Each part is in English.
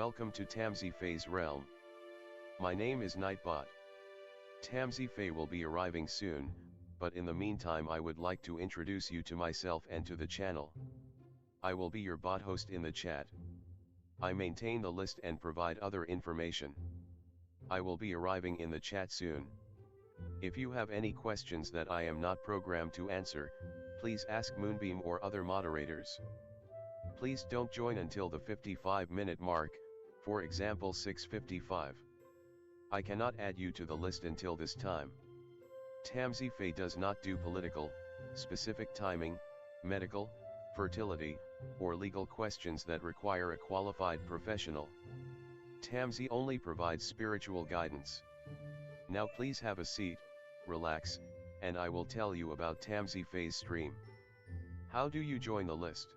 Welcome to Tamsy Fae's realm. My name is Nightbot. Tamsy Fae will be arriving soon, but in the meantime I would like to introduce you to myself and to the channel. I will be your bot host in the chat. I maintain the list and provide other information. I will be arriving in the chat soon. If you have any questions that I am not programmed to answer, please ask Moonbeam or other moderators. Please don't join until the 55-minute mark, for example 6:55. I cannot add you to the list until this time. Tamsy Fae does not do political, specific timing, medical, fertility, or legal questions that require a qualified professional. Tamsy only provides spiritual guidance. Now please have a seat, relax, and I will tell you about Tamsy Fae's stream. How do you join the list?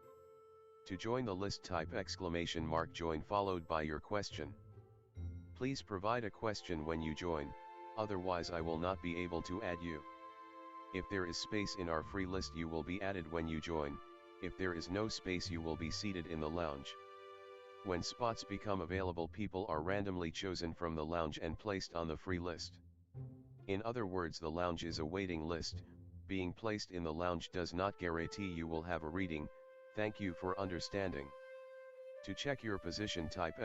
To join the list, type !join followed by your question. Please provide a question when you join, otherwise I will not be able to add you. If there is space in our free list you will be added when you join. If there is no space you will be seated in the lounge. When spots become available, people are randomly chosen from the lounge and placed on the free list. In other words, the lounge is a waiting list. Being placed in the lounge does not guarantee you will have a reading. Thank you for understanding. To check your position, type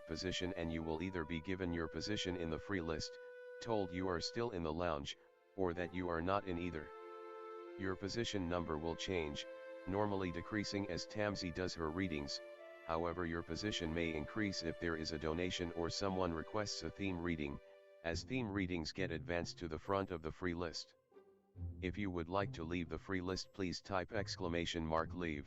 !position and you will either be given your position in the free list, told you are still in the lounge, or that you are not in either. Your position number will change, normally decreasing as Tamsy does her readings. However, your position may increase if there is a donation or someone requests a theme reading, as theme readings get advanced to the front of the free list. If you would like to leave the free list, please type !leave.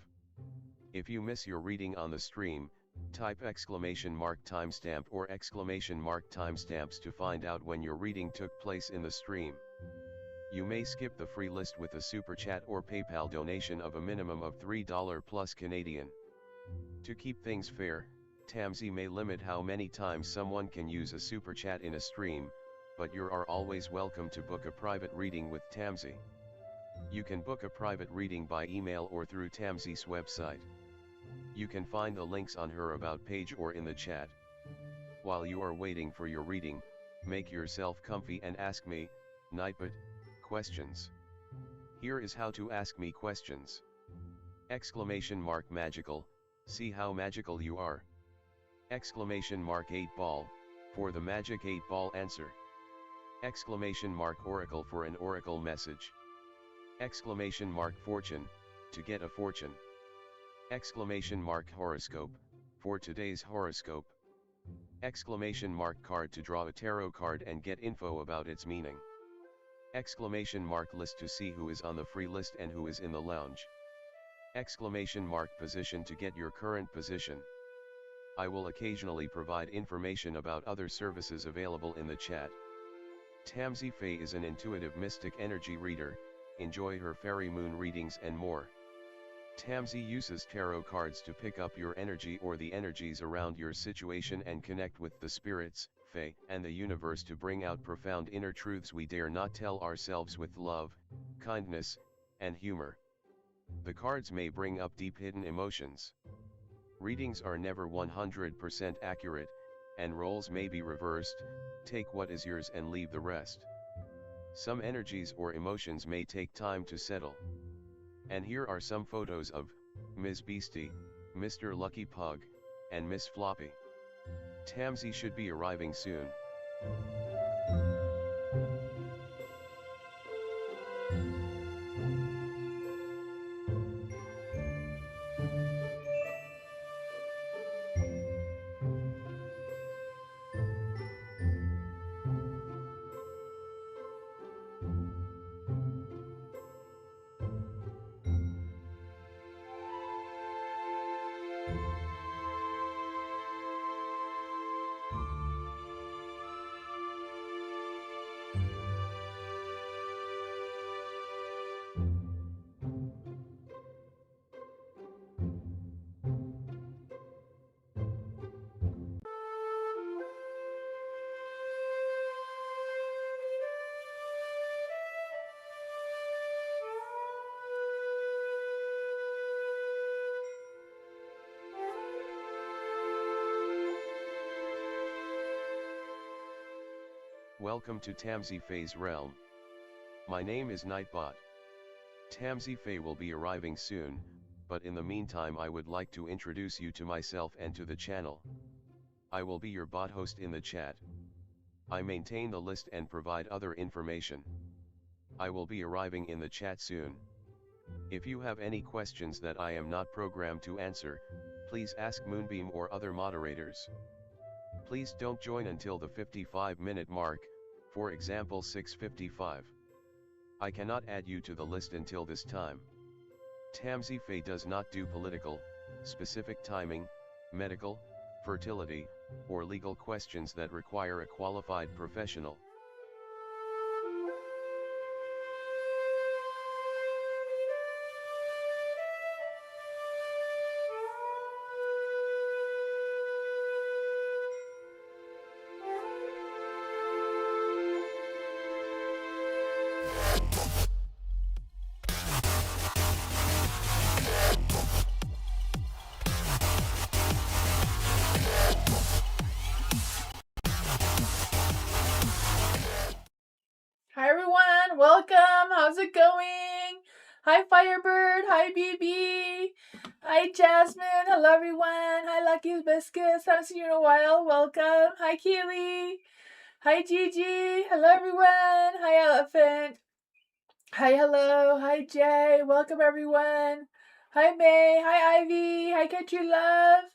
If you miss your reading on the stream, type !timestamp or !timestamps to find out when your reading took place in the stream. You may skip the free list with a super chat or PayPal donation of a minimum of $3 plus Canadian. To keep things fair, Tamsy may limit how many times someone can use a super chat in a stream, but you are always welcome to book a private reading with Tamsy. You can book a private reading by email or through Tamsy's website. You can find the links on her about page or in the chat. While you are waiting for your reading, make yourself comfy and ask me, Nightbot, questions. Here is how to ask me questions. !magical, see how magical you are. !8 ball, for the magic 8 ball answer. !oracle for an oracle message. !fortune, to get a fortune. !horoscope, for today's horoscope. !card to draw a tarot card and get info about its meaning. !list to see who is on the free list and who is in the lounge. !position to get your current position. I will occasionally provide information about other services available in the chat. Tamsy Fae is an intuitive mystic energy reader. Enjoy her fairy moon readings and more. Tamsy uses tarot cards to pick up your energy or the energies around your situation and connect with the spirits, Fae, and the universe to bring out profound inner truths we dare not tell ourselves with love, kindness, and humor. The cards may bring up deep hidden emotions. Readings are never 100% accurate, and roles may be reversed. Take what is yours and leave the rest. Some energies or emotions may take time to settle. And here are some photos of Ms. Beastie, Mr. Lucky Pug, and Miss Floppy. Tamsy should be arriving soon. Welcome to Tamsy Fae's realm. My name is Nightbot. Tamsy Fae will be arriving soon, but in the meantime I would like to introduce you to myself and to the channel. I will be your bot host in the chat. I maintain the list and provide other information. I will be arriving in the chat soon. If you have any questions that I am not programmed to answer, please ask Moonbeam or other moderators. Please don't join until the 55-minute mark, for example 6:55. I cannot add you to the list until this time. Tamsy Fae does not do political, specific timing, medical, fertility, or legal questions that require a qualified professional. Hi everyone, welcome. How's it going? Hi Firebird, hi BB, hi Jasmine, hello everyone. Hi Lucky's Biscuits, haven't seen you in a while. Welcome. Hi Keely, hi Gigi, hello everyone. Hi Elephant, hi hello, hi Jay, welcome everyone. Hi May, hi Ivy, hi Country Love.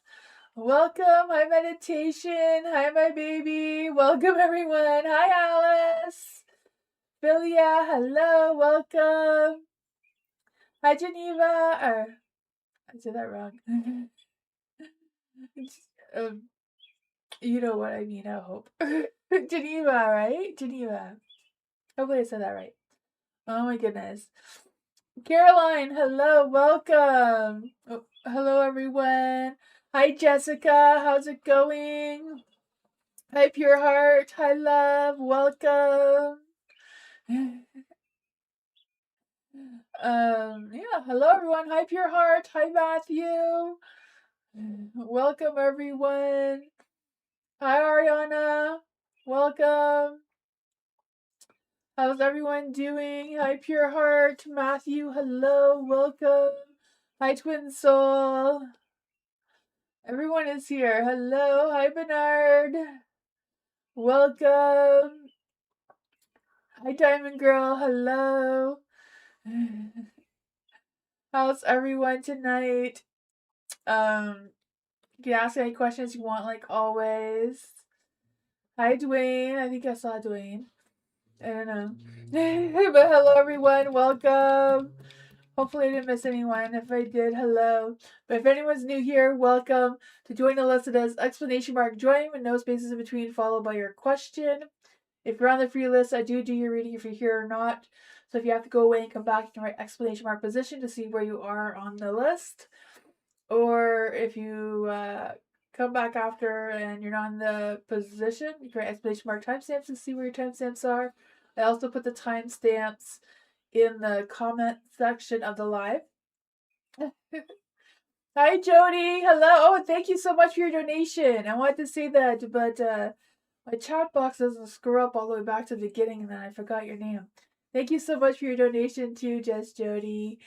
Welcome, hi Meditation, hi my baby, welcome everyone. Hi Alice. Philia, hello, welcome. Hi, Geneva. I said that wrong. You know what I mean, I hope. Geneva, right? Geneva. Hopefully I said that right. Oh my goodness. Caroline, hello, welcome. Oh, hello, everyone. Hi, Jessica. How's it going? Hi, Pure Heart. Hi, love. Welcome. Yeah, hello everyone. Hi Pure Heart. Hi Matthew. Welcome everyone. Hi Ariana. Welcome. How's everyone doing? Hi Pure Heart. Matthew, hello. Welcome. Hi Twin Soul. Everyone is here. Hello. Hi Bernard. Welcome. Hi Diamond Girl. Hello. How's everyone tonight? You can ask any questions you want, like always. Hi, Dwayne. I think I saw Dwayne. I don't know. But hello, everyone. Welcome. Hopefully, I didn't miss anyone. If I did, hello. But if anyone's new here, welcome. To join the list, it is exclamation mark join with no spaces in between, followed by your question. If you're on the free list, I do your reading if you're here or not. So if you have to go away and come back, you can write exclamation mark position to see where you are on the list. Or if you come back after and you're not in the position, you can write exclamation mark timestamps to see where your timestamps are. I also put the timestamps in the comment section of the live. Hi, Jody. Hello. Oh, thank you so much for your donation. I wanted to say that, but my chat box doesn't scroll up all the way back to the beginning, and then I forgot your name. Thank you so much for your donation too, Jess Jody.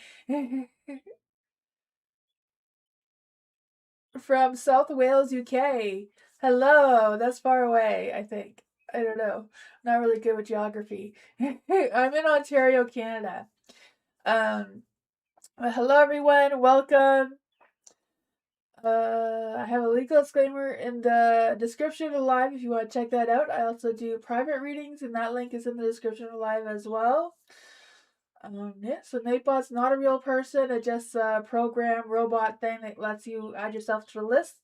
From South Wales, UK. Hello. That's far away, I think. I don't know. Not really good with geography. I'm in Ontario, Canada. Hello everyone. Welcome. I have a legal disclaimer in the description of the live if you want to check that out. I also do private readings, and that link is in the description of the live as well. Yeah, so Nightbot's not a real person. It's just a program robot thing that lets you add yourself to the list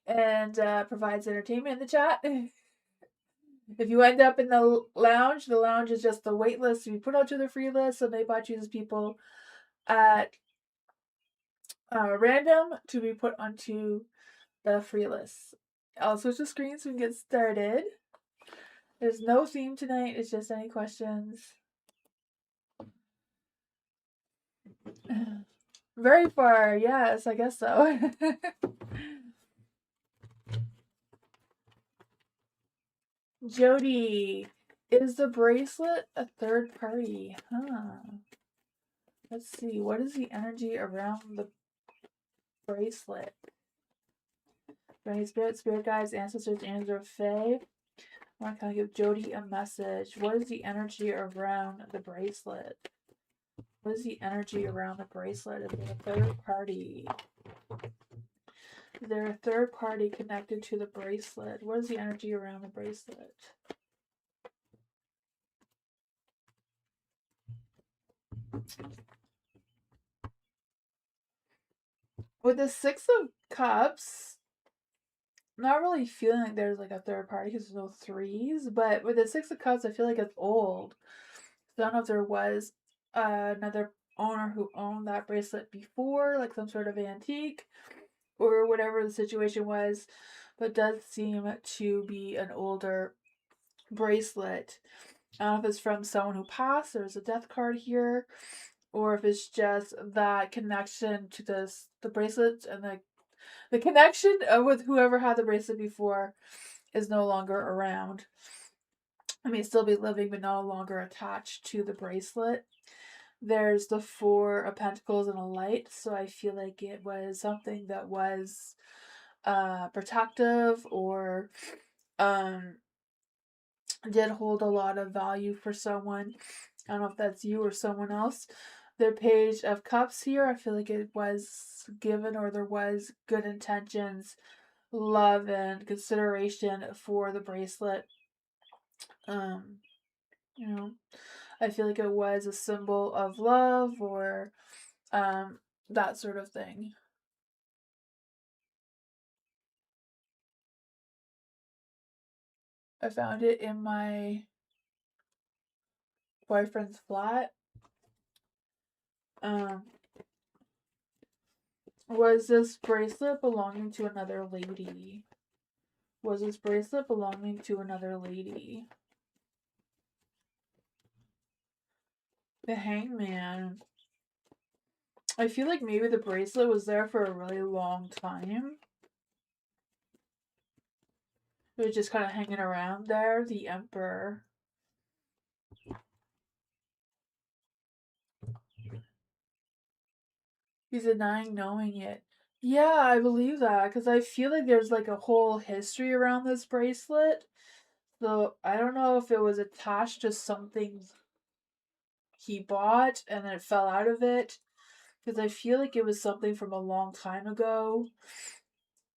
and provides entertainment in the chat. If you end up in the lounge is just the wait list to be put onto the free list. So Nightbot chooses people at random to be put onto the free list. I'll switch the screen so we can get started. There's no theme tonight. It's just any questions. Very far, yes, I guess so. Jody, is the bracelet a third party? Let's see. What is the energy around the bracelet? Any spirit guides, ancestors, angels, or fae? I want to give Jody a message. What is the energy around the bracelet? What is the energy around the bracelet? Is there a third party? Is there a third party connected to the bracelet? What is the energy around the bracelet? With the Six of Cups, I'm not really feeling like there's like a third party because there's no threes, but with the Six of Cups, I feel like it's old. So I don't know if there was another owner who owned that bracelet before, like some sort of antique, or whatever the situation was, but does seem to be an older bracelet. I don't know if it's from someone who passed, there's a death card here, or if it's just that connection to the bracelet and the connection with whoever had the bracelet before is no longer around. I mean, still be living, but no longer attached to the bracelet. There's the Four of Pentacles and a light, so I feel like it was something that was protective or did hold a lot of value for someone. I don't know if that's you or someone else. The Page of Cups here, I feel like it was given or there was good intentions, love, and consideration for the bracelet. Um, you know, I feel like it was a symbol of love or that sort of thing. I found it in my boyfriend's flat. Um, was this bracelet belonging to another lady? Was this bracelet belonging to another lady? The Hangman. I feel like maybe the bracelet was there for a really long time. It was just kind of hanging around there. The Emperor. He's denying knowing it. Yeah, I believe that because I feel like there's like a whole history around this bracelet. So I don't know if it was attached to something he bought and then it fell out of it. Because I feel like it was something from a long time ago.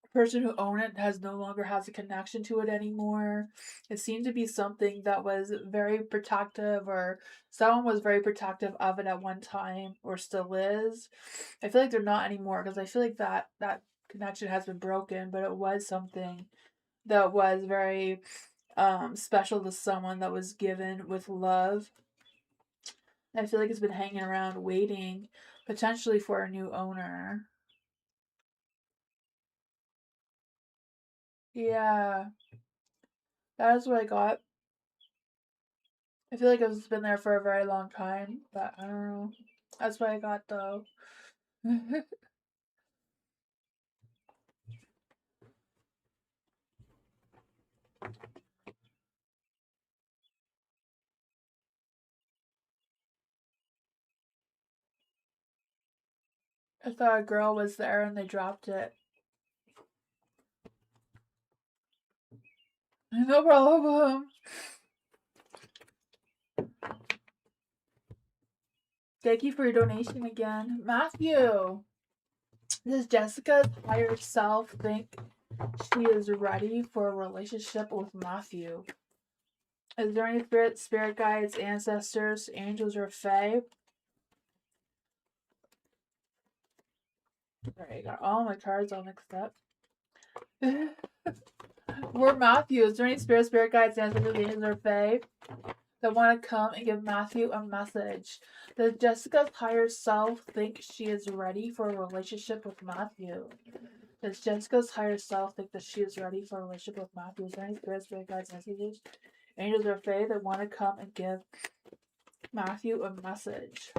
The person who owned it no longer has a connection to it anymore. It seemed to be something that was very protective, or someone was very protective of it at one time, or still is. I feel like they're not anymore because I feel like that connection has been broken, but it was something that was very special to someone, that was given with love. I feel like it's been hanging around waiting potentially for a new owner. Yeah, that's what I got. I feel like it's been there for a very long time, but I don't know. That's what I got though. I thought a girl was there and they dropped it. No problem. Thank you for your donation again. Matthew, does Jessica's higher self think she is ready for a relationship with Matthew? Is there any spirit guides, ancestors, angels, or fae? Alright, got all my cards all mixed up. We're Matthew. Is there any spirit guides, ancestors, angels, or fae that want to come and give Matthew a message? Does Jessica's higher self think she is ready for a relationship with Matthew? Does Jessica's higher self think that she is ready for a relationship with Matthew? Is there any spirit guides, ancestors, angels, or fae that want to come and give Matthew a message?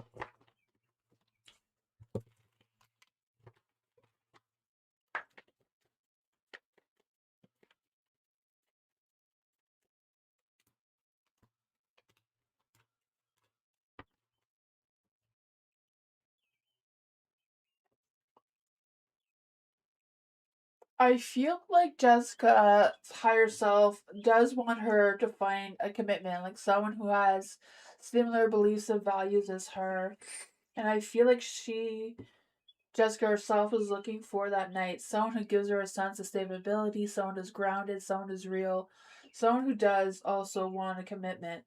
I feel like Jessica's higher self does want her to find a commitment, like someone who has similar beliefs and values as her. And I feel like Jessica herself, is looking for that knight, someone who gives her a sense of stability, someone who's grounded, someone who's real, someone who does also want a commitment.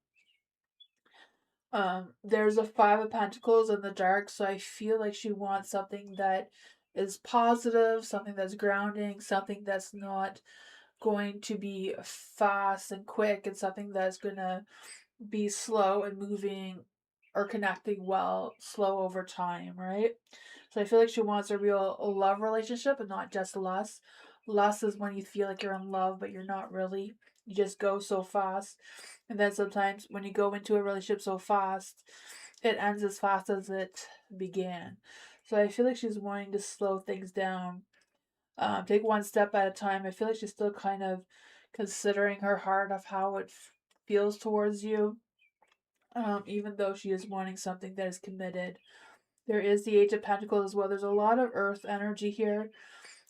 There's a Five of Pentacles in the dark, so I feel like she wants something that is positive, something that's grounding, something that's not going to be fast and quick, and something that's gonna be slow and moving or connecting well, slow over time, right? So I feel like she wants a real love relationship and not just lust. Lust is when you feel like you're in love, but you're not really. You just go so fast. And then sometimes when you go into a relationship so fast, it ends as fast as it began. So I feel like she's wanting to slow things down, take one step at a time. I feel like she's still kind of considering her heart of how it feels towards you, even though she is wanting something that is committed. There is the Eight of Pentacles as well. There's a lot of earth energy here.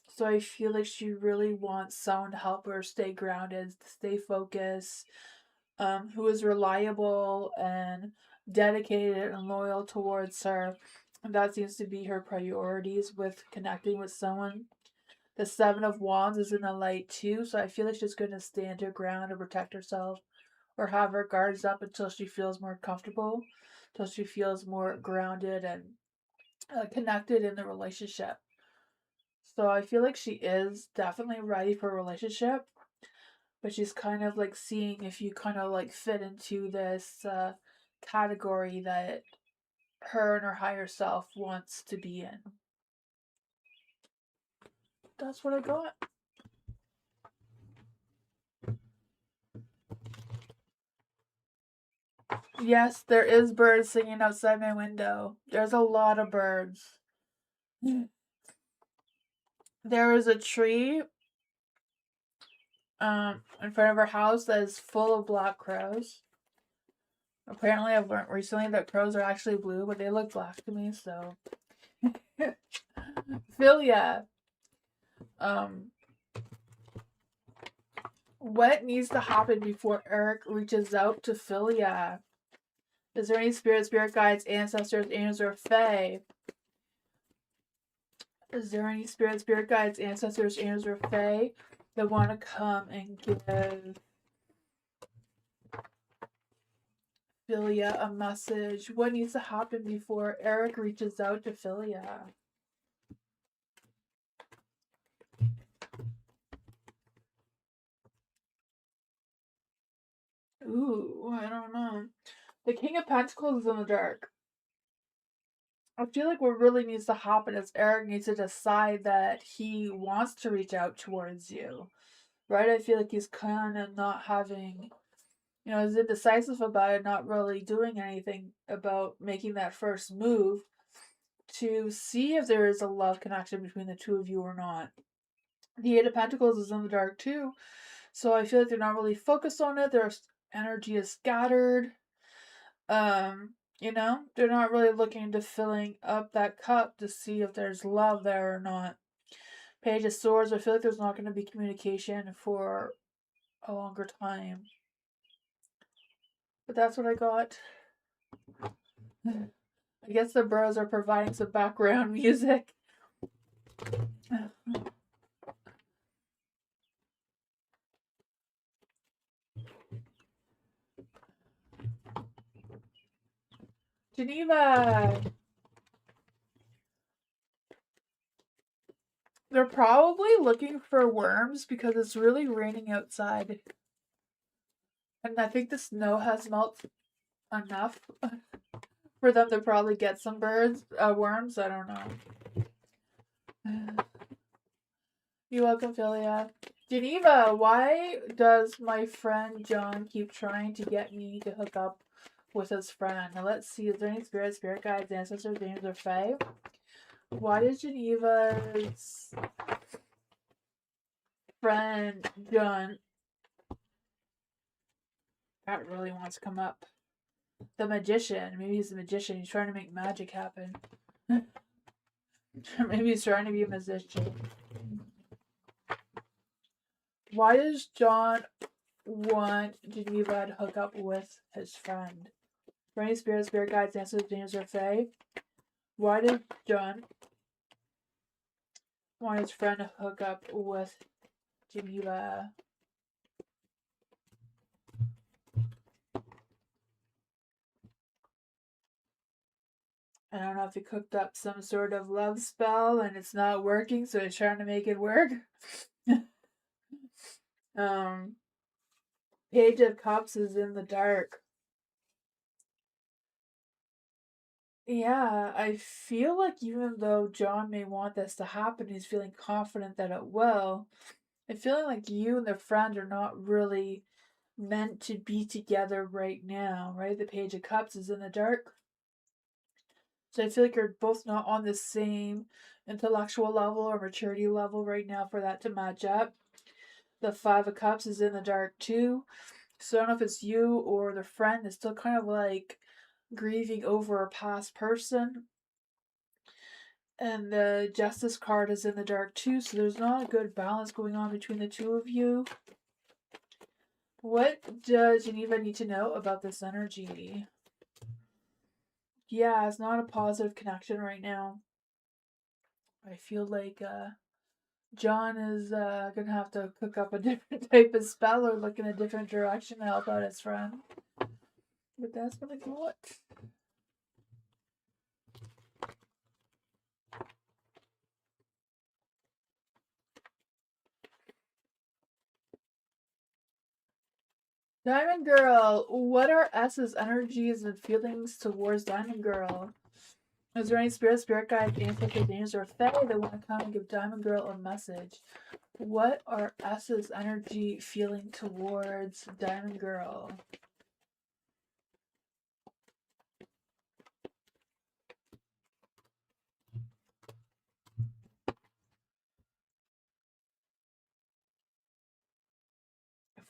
So I feel like she really wants someone to help her stay grounded, stay focused, who is reliable and dedicated and loyal towards her. And that seems to be her priorities with connecting with someone. The Seven of Wands is in the light too, so I feel like she's going to stand her ground and protect herself or have her guards up until she feels more comfortable, until she feels more grounded and connected in the relationship. So I feel like she is definitely ready for a relationship, but she's kind of like seeing if you kind of like fit into this category that her and her higher self wants to be in. That's what I got. Yes, there is birds singing outside my window. There's a lot of birds. There is a tree in front of our house that is full of black crows. Apparently I've learned recently that crows are actually blue, but they look black to me, so Philia. What needs to happen before Eric reaches out to Philia? Is there any spirit guides, ancestors, angels, or fae? Is there any spirit guides, ancestors, angels, or fae that want to come and give Philia a message? What needs to happen before Eric reaches out to Philia? Ooh, I don't know. The King of Pentacles is in the dark. I feel like what really needs to happen is Eric needs to decide that he wants to reach out towards you, right? I feel like he's kind of not having, is indecisive about it, not really doing anything about making that first move to see if there is a love connection between the two of you or not. The Eight of Pentacles is in the dark too, so I feel like they're not really focused on it. Their energy is scattered. They're not really looking to filling up that cup to see if there's love there or not. Page of Swords, I feel like there's not going to be communication for a longer time. But that's what I got. I guess the birds are providing some background music. Geneva! They're probably looking for worms because it's really raining outside. And I think the snow has melted enough for them to probably get some worms. I don't know. You're welcome, Philia. Geneva, why does my friend John keep trying to get me to hook up with his friend? Now let's see, is there any spirit guides, ancestors, angels, or fae? Why does Geneva's friend John that really wants to come up? The magician. Maybe he's a magician. He's trying to make magic happen. Maybe he's trying to be a magician. Why does John want Geneva to hook up with his friend? For any spirit guides, answers, James, or Fae, why did John want his friend to hook up with Geneva? I don't know if he cooked up some sort of love spell and it's not working, so he's trying to make it work. Page of Cups is in the dark. Yeah, I feel like even though John may want this to happen, he's feeling confident that it will. I'm feeling like you and the friend are not really meant to be together right now, right? The Page of Cups is in the dark. So I feel like you're both not on the same intellectual level or maturity level right now for that to match up. The Five of Cups is in the dark too. So I don't know if it's you or the friend is still kind of like grieving over a past person. And the Justice card is in the dark too, so there's not a good balance going on between the two of you. What does Geneva need to know about this energy? Yeah, it's not a positive connection right now. I feel like John is gonna have to cook up a different type of spell or look in a different direction to help out his friend. But that's what I got. Diamond Girl, what are S's energies and feelings towards Diamond Girl? Is there any spirit guide, ancestors, angels, or fae that want to come and give Diamond Girl a message? What are S's energy feeling towards Diamond Girl?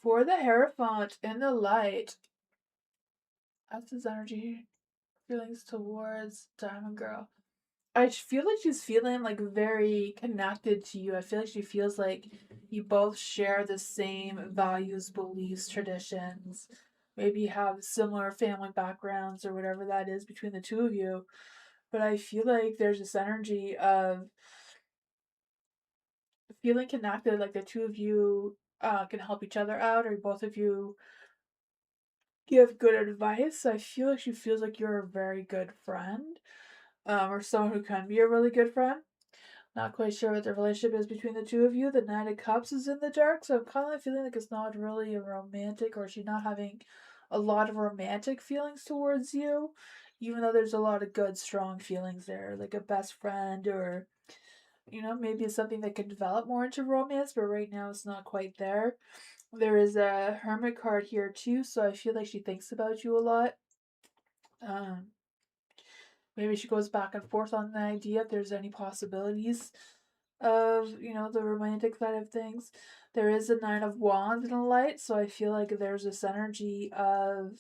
For the Hierophant in the light, S's energy feelings towards Diamond Girl. I feel like she's feeling like very connected to you. I feel like she feels like you both share the same values, beliefs, traditions. Maybe you have similar family backgrounds or whatever that is between the two of you. But I feel like there's this energy of feeling connected, like the two of you can help each other out, or both of you give good advice. I feel like she feels like you're a very good friend, or someone who can be a really good friend. Not quite sure what the relationship is between the two of you. The Knight of Cups is in the dark, so I'm kind of feeling like it's not really a romantic, or she's not having a lot of romantic feelings towards you, even though there's a lot of good, strong feelings there, like a best friend, or maybe it's something that can develop more into romance, but right now it's not quite there. There is a Hermit card here too, so I feel like she thinks about you a lot. Um, Maybe she goes back and forth on the idea if there's any possibilities of the romantic side of things. There is a Nine of Wands in the light, so I feel like there's this energy of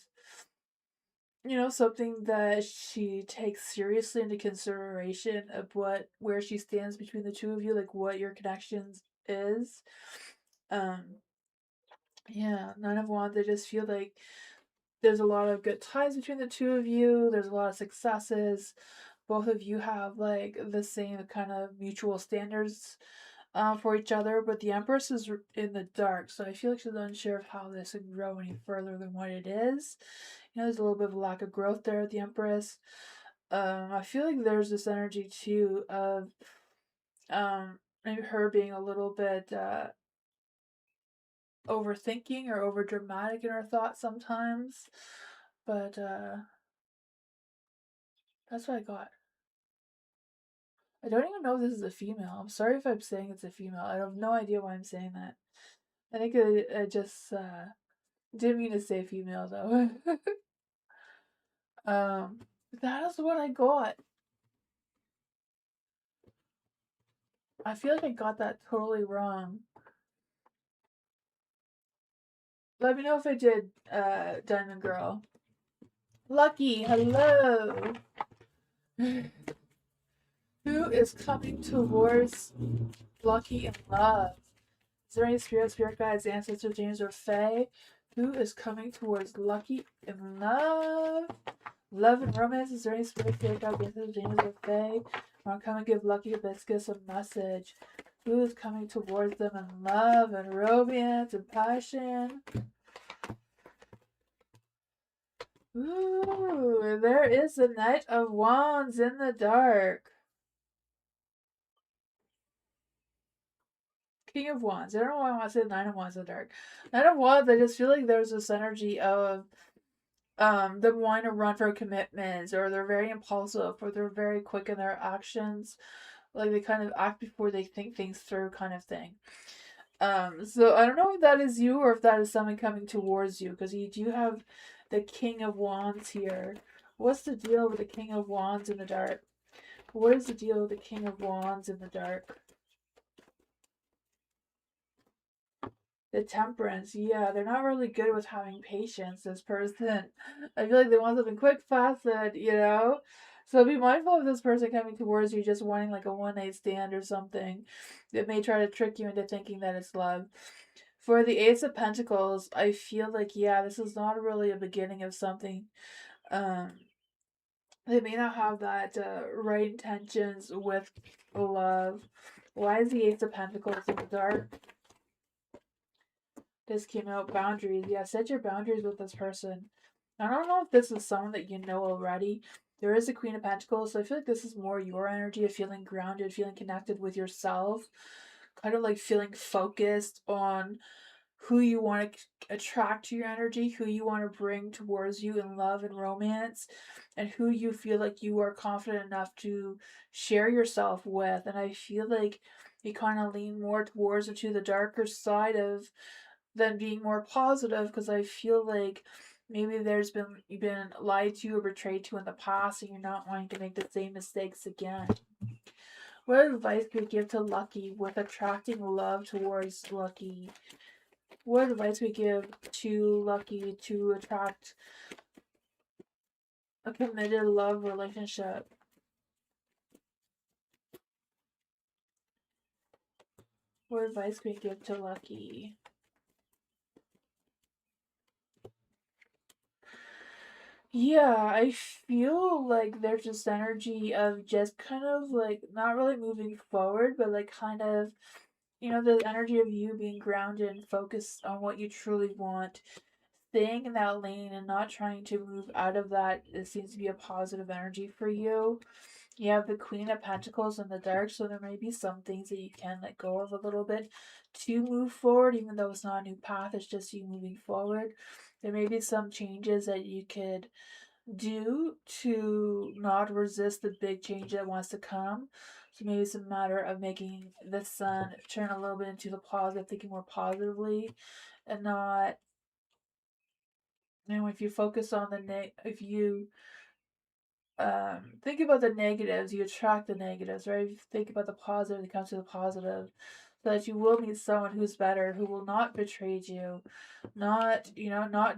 something that she takes seriously into consideration of where she stands between the two of you, like what your connections is. um yeah, Nine of Wands, I just feel like there's a lot of good ties between the two of you. There's a lot of successes. Both of you have like the same kind of mutual standards for each other, but the Empress is in the dark, so I feel like she's unsure of how this can grow any further than what it is. There's a little bit of a lack of growth there at the Empress. I feel like there's this energy too of maybe her being a little bit overthinking or over dramatic in her thoughts sometimes, but that's what I got. I don't even know if this is a female. I'm sorry if I'm saying it's a female. I have no idea why I'm saying that. I think it just didn't mean to say female though. um, that is what I got. I feel like I got that totally wrong. Let me know if I did, Diamond Girl. Lucky, hello. Who is coming towards Lucky in love? Is there any spirit guides, ancestors, angels, or fae who is coming towards Lucky in love? Love and romance. Is there any spirit guides, ancestors, angels, or fae? Or come and give Lucky Hibiscus a message. Who is coming towards them in love and romance and passion? Ooh, there is the Knight of Wands in the dark. King of Wands. I don't know why I want to say Nine of Wands in the dark. Nine of Wands, I just feel like there's this energy of them wanting to run for commitments, or they're very impulsive, or they're very quick in their actions. Like they kind of act before they think things through, kind of thing. So I don't know if that is you or if that is someone coming towards you, because you do have the King of Wands here. What's the deal with the King of Wands in the dark? What is the deal with the King of Wands in the dark? The Temperance, yeah, they're not really good with having patience, this person. I feel like they want something quick, fast, and, So be mindful of this person coming towards you just wanting like a one-night stand or something. That may try to trick you into thinking that it's love. For the Ace of Pentacles, I feel like, yeah, this is not really a beginning of something. Um, they may not have that right intentions with love. Why is the Ace of Pentacles in the dark? This came out. Boundaries. Yeah, set your boundaries with this person. I don't know if this is someone that you know already. There is a Queen of Pentacles, so I feel like this is more your energy of feeling grounded, feeling connected with yourself, kind of like feeling focused on who you want to attract to your energy, who you want to bring towards you in love and romance, and who you feel like you are confident enough to share yourself with. And I feel like you kind of lean more towards into the darker side of than being more positive, because I feel like maybe there's been you've been lied to or betrayed to in the past and you're not wanting to make the same mistakes again. What advice could you give to Lucky with attracting love towards Lucky? What advice would you give to Lucky to attract a committed love relationship? What advice could you give to Lucky? Yeah, I feel like there's this energy of just kind of like not really moving forward, but like kind of, the energy of you being grounded and focused on what you truly want, staying in that lane and not trying to move out of that. It seems to be a positive energy for you. You have the Queen of Pentacles in the dark, so there may be some things that you can let go of a little bit to move forward, even though it's not a new path, it's just you moving forward. There may be some changes that you could do to not resist the big change that wants to come. So maybe it's a matter of making the sun turn a little bit into the positive, thinking more positively, and not. If you focus on if you think about the negatives, you attract the negatives, right? If you think about the positive, it comes to the positive. So that you will meet someone who's better, who will not betray you, not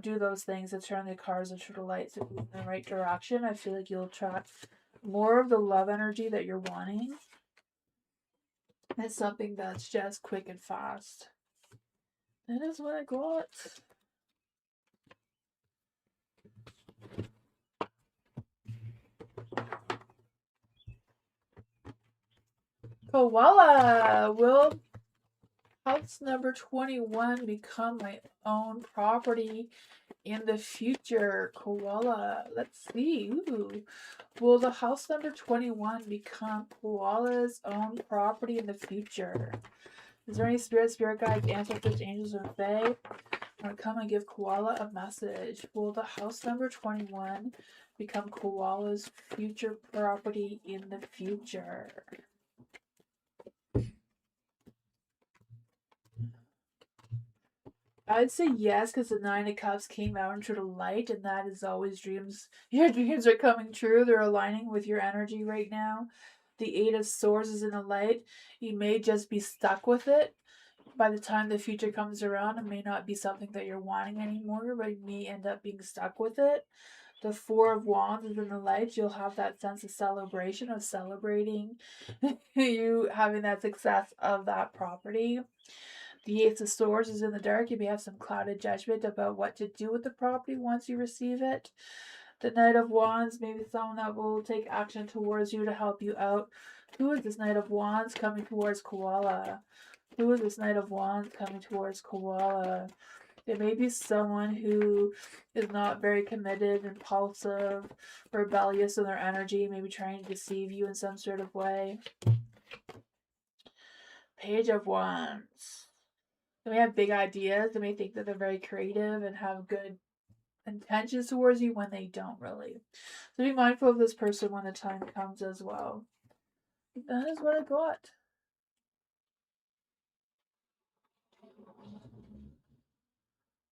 do those things that turn the cars into the lights and move in the right direction. I feel like you'll attract more of the love energy that you're wanting. It's something that's just quick and fast. That is what I got. Koala will house number 21 become my own property in the future? Koala. Let's see. Ooh. Will the house number 21 become Koala's own property in the future? Is there any spirit guides, ancestors, angels, or fae? I'm gonna come and give Koala a message. Will the house number 21 become Koala's future property in the future? I'd say yes, because the Nine of Cups came out into the light, and that is always dreams. Your dreams are coming true. They're aligning with your energy right now. The Eight of Swords is in the light. You may just be stuck with it. By the time the future comes around, it may not be something that you're wanting anymore, but you may end up being stuck with it. The Four of Wands is in the light. You'll have that sense of celebration, of celebrating you having that success of that property. The Ace of Swords is in the dark. You may have some clouded judgment about what to do with the property once you receive it. The Knight of Wands, maybe someone that will take action towards you to help you out. Who is this Knight of Wands coming towards Koala? Who is this Knight of Wands coming towards Koala? There may be someone who is not very committed, impulsive, rebellious in their energy, maybe trying to deceive you in some sort of way. Page of Wands. They may have big ideas. They may think that they're very creative and have good intentions towards you when they don't really. So be mindful of this person when the time comes as well. That is what I got.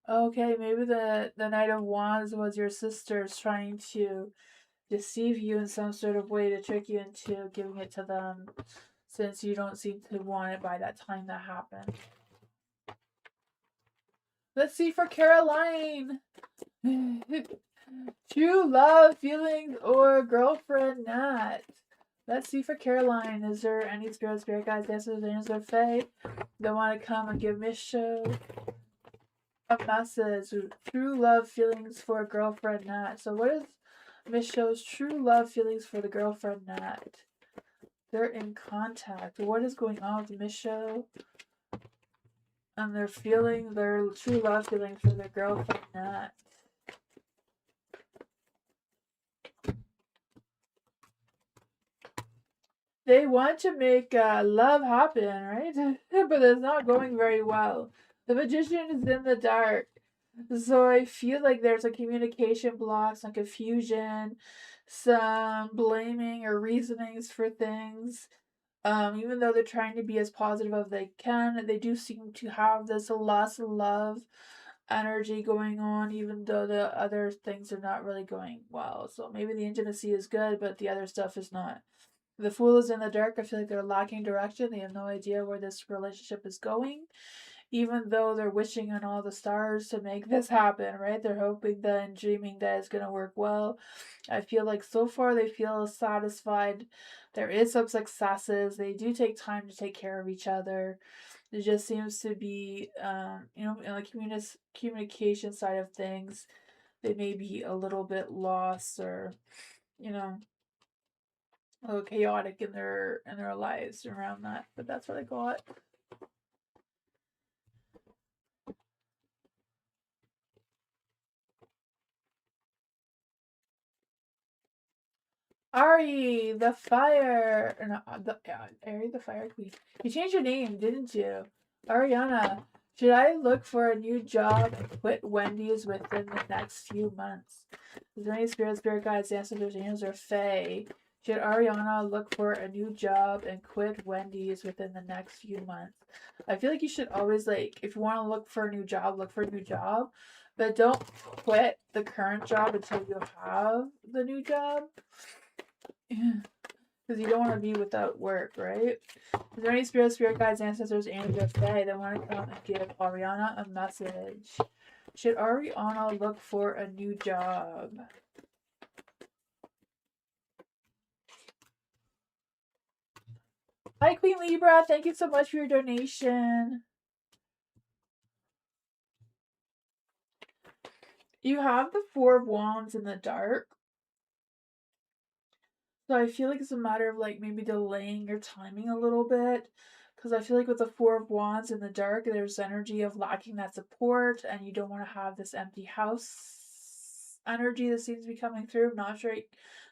Okay, maybe the Knight of Wands was your sister's trying to deceive you in some sort of way to trick you into giving it to them, since you don't seem to want it by that time that happened. Let's see for Caroline. True love, feelings, or girlfriend Nat. Let's see for Caroline. Is there any spirit guides, answers, angels, or fae that want to come and give Miss Show a message? True love, feelings for girlfriend Nat. So what is Miss Show's true love, feelings for the girlfriend Nat? They're in contact. What is going on with Miss Show? And they're feeling their true love feelings for their girlfriend Nat. They want to make love happen, right? But it's not going very well. The magician is in the dark. So I feel like there's a communication block, some confusion, some blaming or reasonings for things. Even though they're trying to be as positive as they can, they do seem to have this lost love energy going on, even though the other things are not really going well. So maybe the intimacy is good, but the other stuff is not. The Fool is in the dark. I feel like they're lacking direction. They have no idea where this relationship is going, even though they're wishing on all the stars to make this happen, right? They're hoping that and dreaming that it's going to work well. I feel like so far they feel satisfied. There is some successes. They do take time to take care of each other. It just seems to be, in the communication side of things, they may be a little bit lost or, you know, a little chaotic in their lives around that. But that's what I got. Ari, the fire. No, Ari, the fire queen. You changed your name, didn't you? Ariana, should I look for a new job and quit Wendy's within the next few months? Is there any spirit guides, ancestors, angels, or fae? Should Ariana look for a new job and quit Wendy's within the next few months? I feel like you should always, like, if you want to look for a new job, look for a new job. But don't quit the current job until you have the new job. Because you don't want to be without work, right? Is there any spirit guides, ancestors, and or fae that want to come and give Ariana a message? Should Ariana look for a new job? Hi, Queen Libra. Thank you so much for your donation. You have the Four of Wands in the dark. So I feel like it's a matter of like maybe delaying your timing a little bit. Because I feel like with the Four of Wands in the dark, there's energy of lacking that support, and you don't want to have this empty house energy that seems to be coming through. I'm not sure,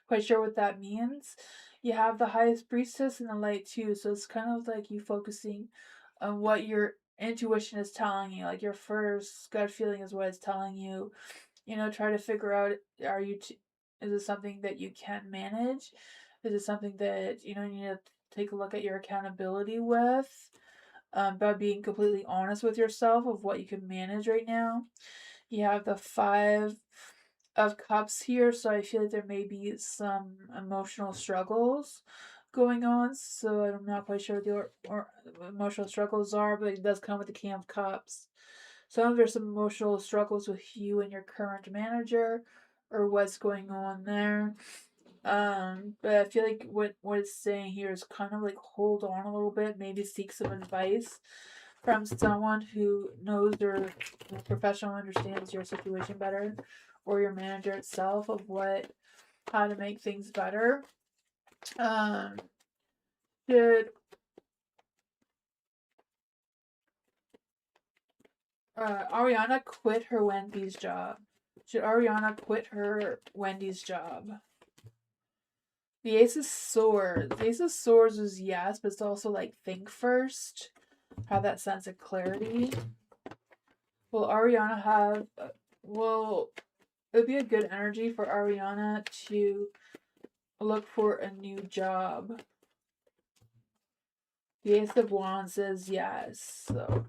quite sure what that means. You have the Highest Priestess in the light too, so it's kind of like you focusing on what your intuition is telling you. Like your first gut feeling is what it's telling you. Try to figure out, is it something that you can manage? Is it something that you need to take a look at your accountability with, by being completely honest with yourself of what you can manage right now? You have the Five of Cups here, so I feel like there may be some emotional struggles going on. So I'm not quite sure what the emotional struggles are, but it does come with the King of Cups. So there's some emotional struggles with you and your current manager, or what's going on there. But I feel like what it's saying here is kind of like hold on a little bit, maybe seek some advice from someone who knows or professional understands your situation better, or your manager itself of how to make things better. Should Ariana quit her Wendy's job? Should Ariana quit her Wendy's job? The Ace of Swords. The Ace of Swords is yes, but it's also like think first. Have that sense of clarity. Will Ariana have. Will it would be a good energy for Ariana to look for a new job? The Ace of Wands says yes. So,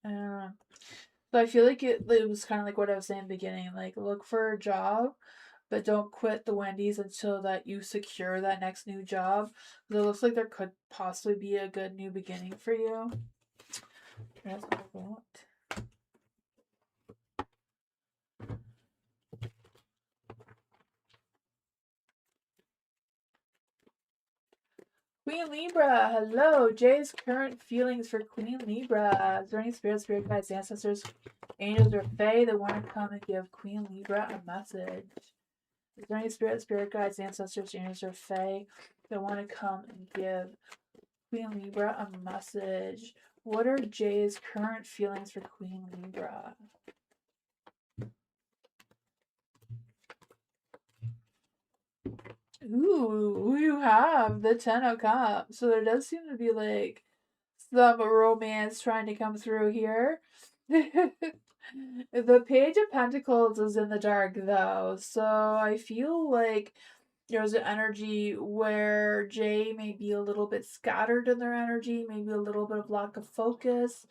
so I feel like it was kind of like what I was saying in the beginning. Like, look for a job, but don't quit the Wendy's until that you secure that next new job. Because it looks like there could possibly be a good new beginning for you. That's what I want. Queen Libra, hello. Jay's current feelings for Queen Libra. Is there any spirit guides, ancestors, angels, or fae that want to come and give Queen Libra a message? Is there any spirit guides, ancestors, angels, or fae that want to come and give Queen Libra a message? What are Jay's current feelings for Queen Libra? Ooh, you have the Ten of Cups. So there does seem to be like some romance trying to come through here. The Page of Pentacles is in the dark though, so I feel like there's an energy where Jay may be a little bit scattered in their energy, maybe a little bit of lack of focus.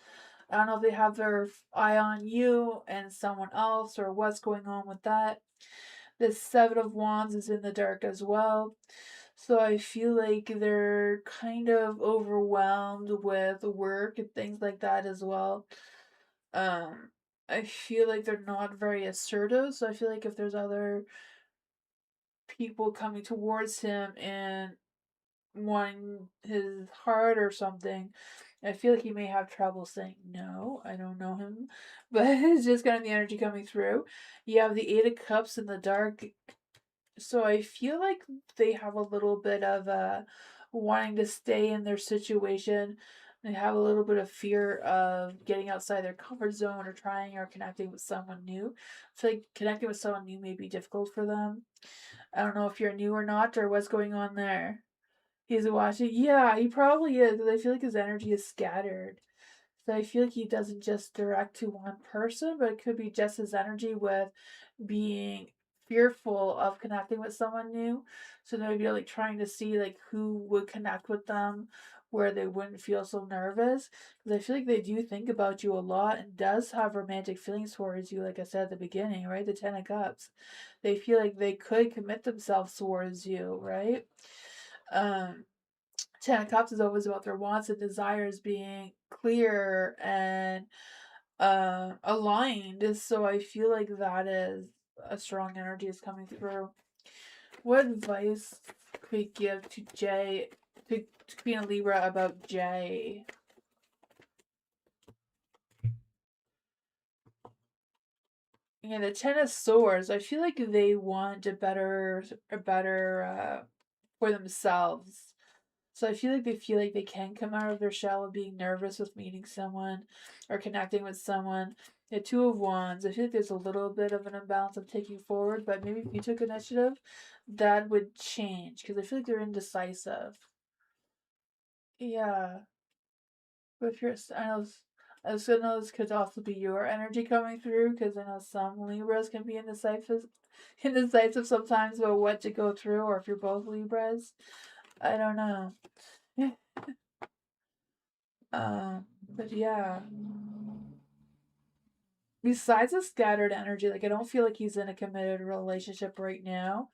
I don't know if they have their eye on you and someone else or what's going on with that. The Seven of Wands is in the dark as well. So I feel like they're kind of overwhelmed with work and things like that as well. I feel like they're not very assertive. So I feel like if there's other people coming towards him and wanting his heart or something, I feel like he may have trouble saying no. I don't know him, but it's just kind of the energy coming through. You have the Eight of Cups in the dark, so I feel like they have a little bit of wanting to stay in their situation. They have a little bit of fear of getting outside their comfort zone or trying or connecting with someone new. I feel like connecting with someone new may be difficult for them. I don't know if you're new or not or what's going on there. He's watching. Yeah, he probably is because I feel like his energy is scattered. So I feel like he doesn't just direct to one person, but it could be just his energy with being fearful of connecting with someone new. So maybe like trying to see like who would connect with them where they wouldn't feel so nervous. Because I feel like they do think about you a lot and does have romantic feelings towards you, like I said at the beginning, right? The Ten of Cups. They feel like they could commit themselves towards you, right? Um Ten of Cups is always about their wants and desires being clear and aligned. So I feel like that is a strong energy is coming through. What advice could we give to Jay, to Queen of Libra about Jay? Yeah, the Ten of Swords. I feel like they want a better for themselves. So I feel like they can come out of their shell of being nervous with meeting someone or connecting with someone. The Two of Wands, I feel like there's a little bit of an imbalance of taking forward, but maybe if you took initiative, that would change because I feel like they're indecisive. Yeah, but if you're, I also know this could also be your energy coming through because I know some Libras can be indecisive sometimes about what to go through, or if you're both Libras, I don't know. But yeah. Besides the scattered energy, like I don't feel like he's in a committed relationship right now.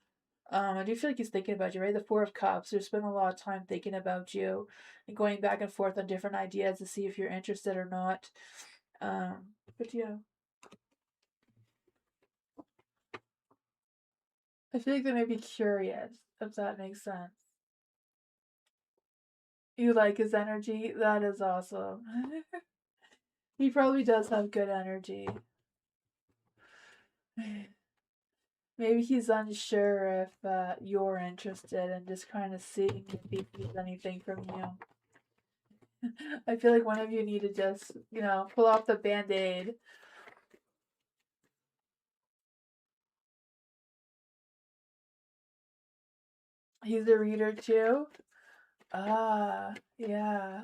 I do feel like he's thinking about you, right? The Four of Cups. There's been a lot of time thinking about you and going back and forth on different ideas to see if you're interested or not. But yeah. I feel like they may be curious, if that makes sense. You like his energy? That is awesome. He probably does have good energy. Maybe he's unsure if you're interested and just kind of seeing if he needs anything from you. I feel like one of you need to just, pull off the band-aid. He's a reader too? Ah, yeah.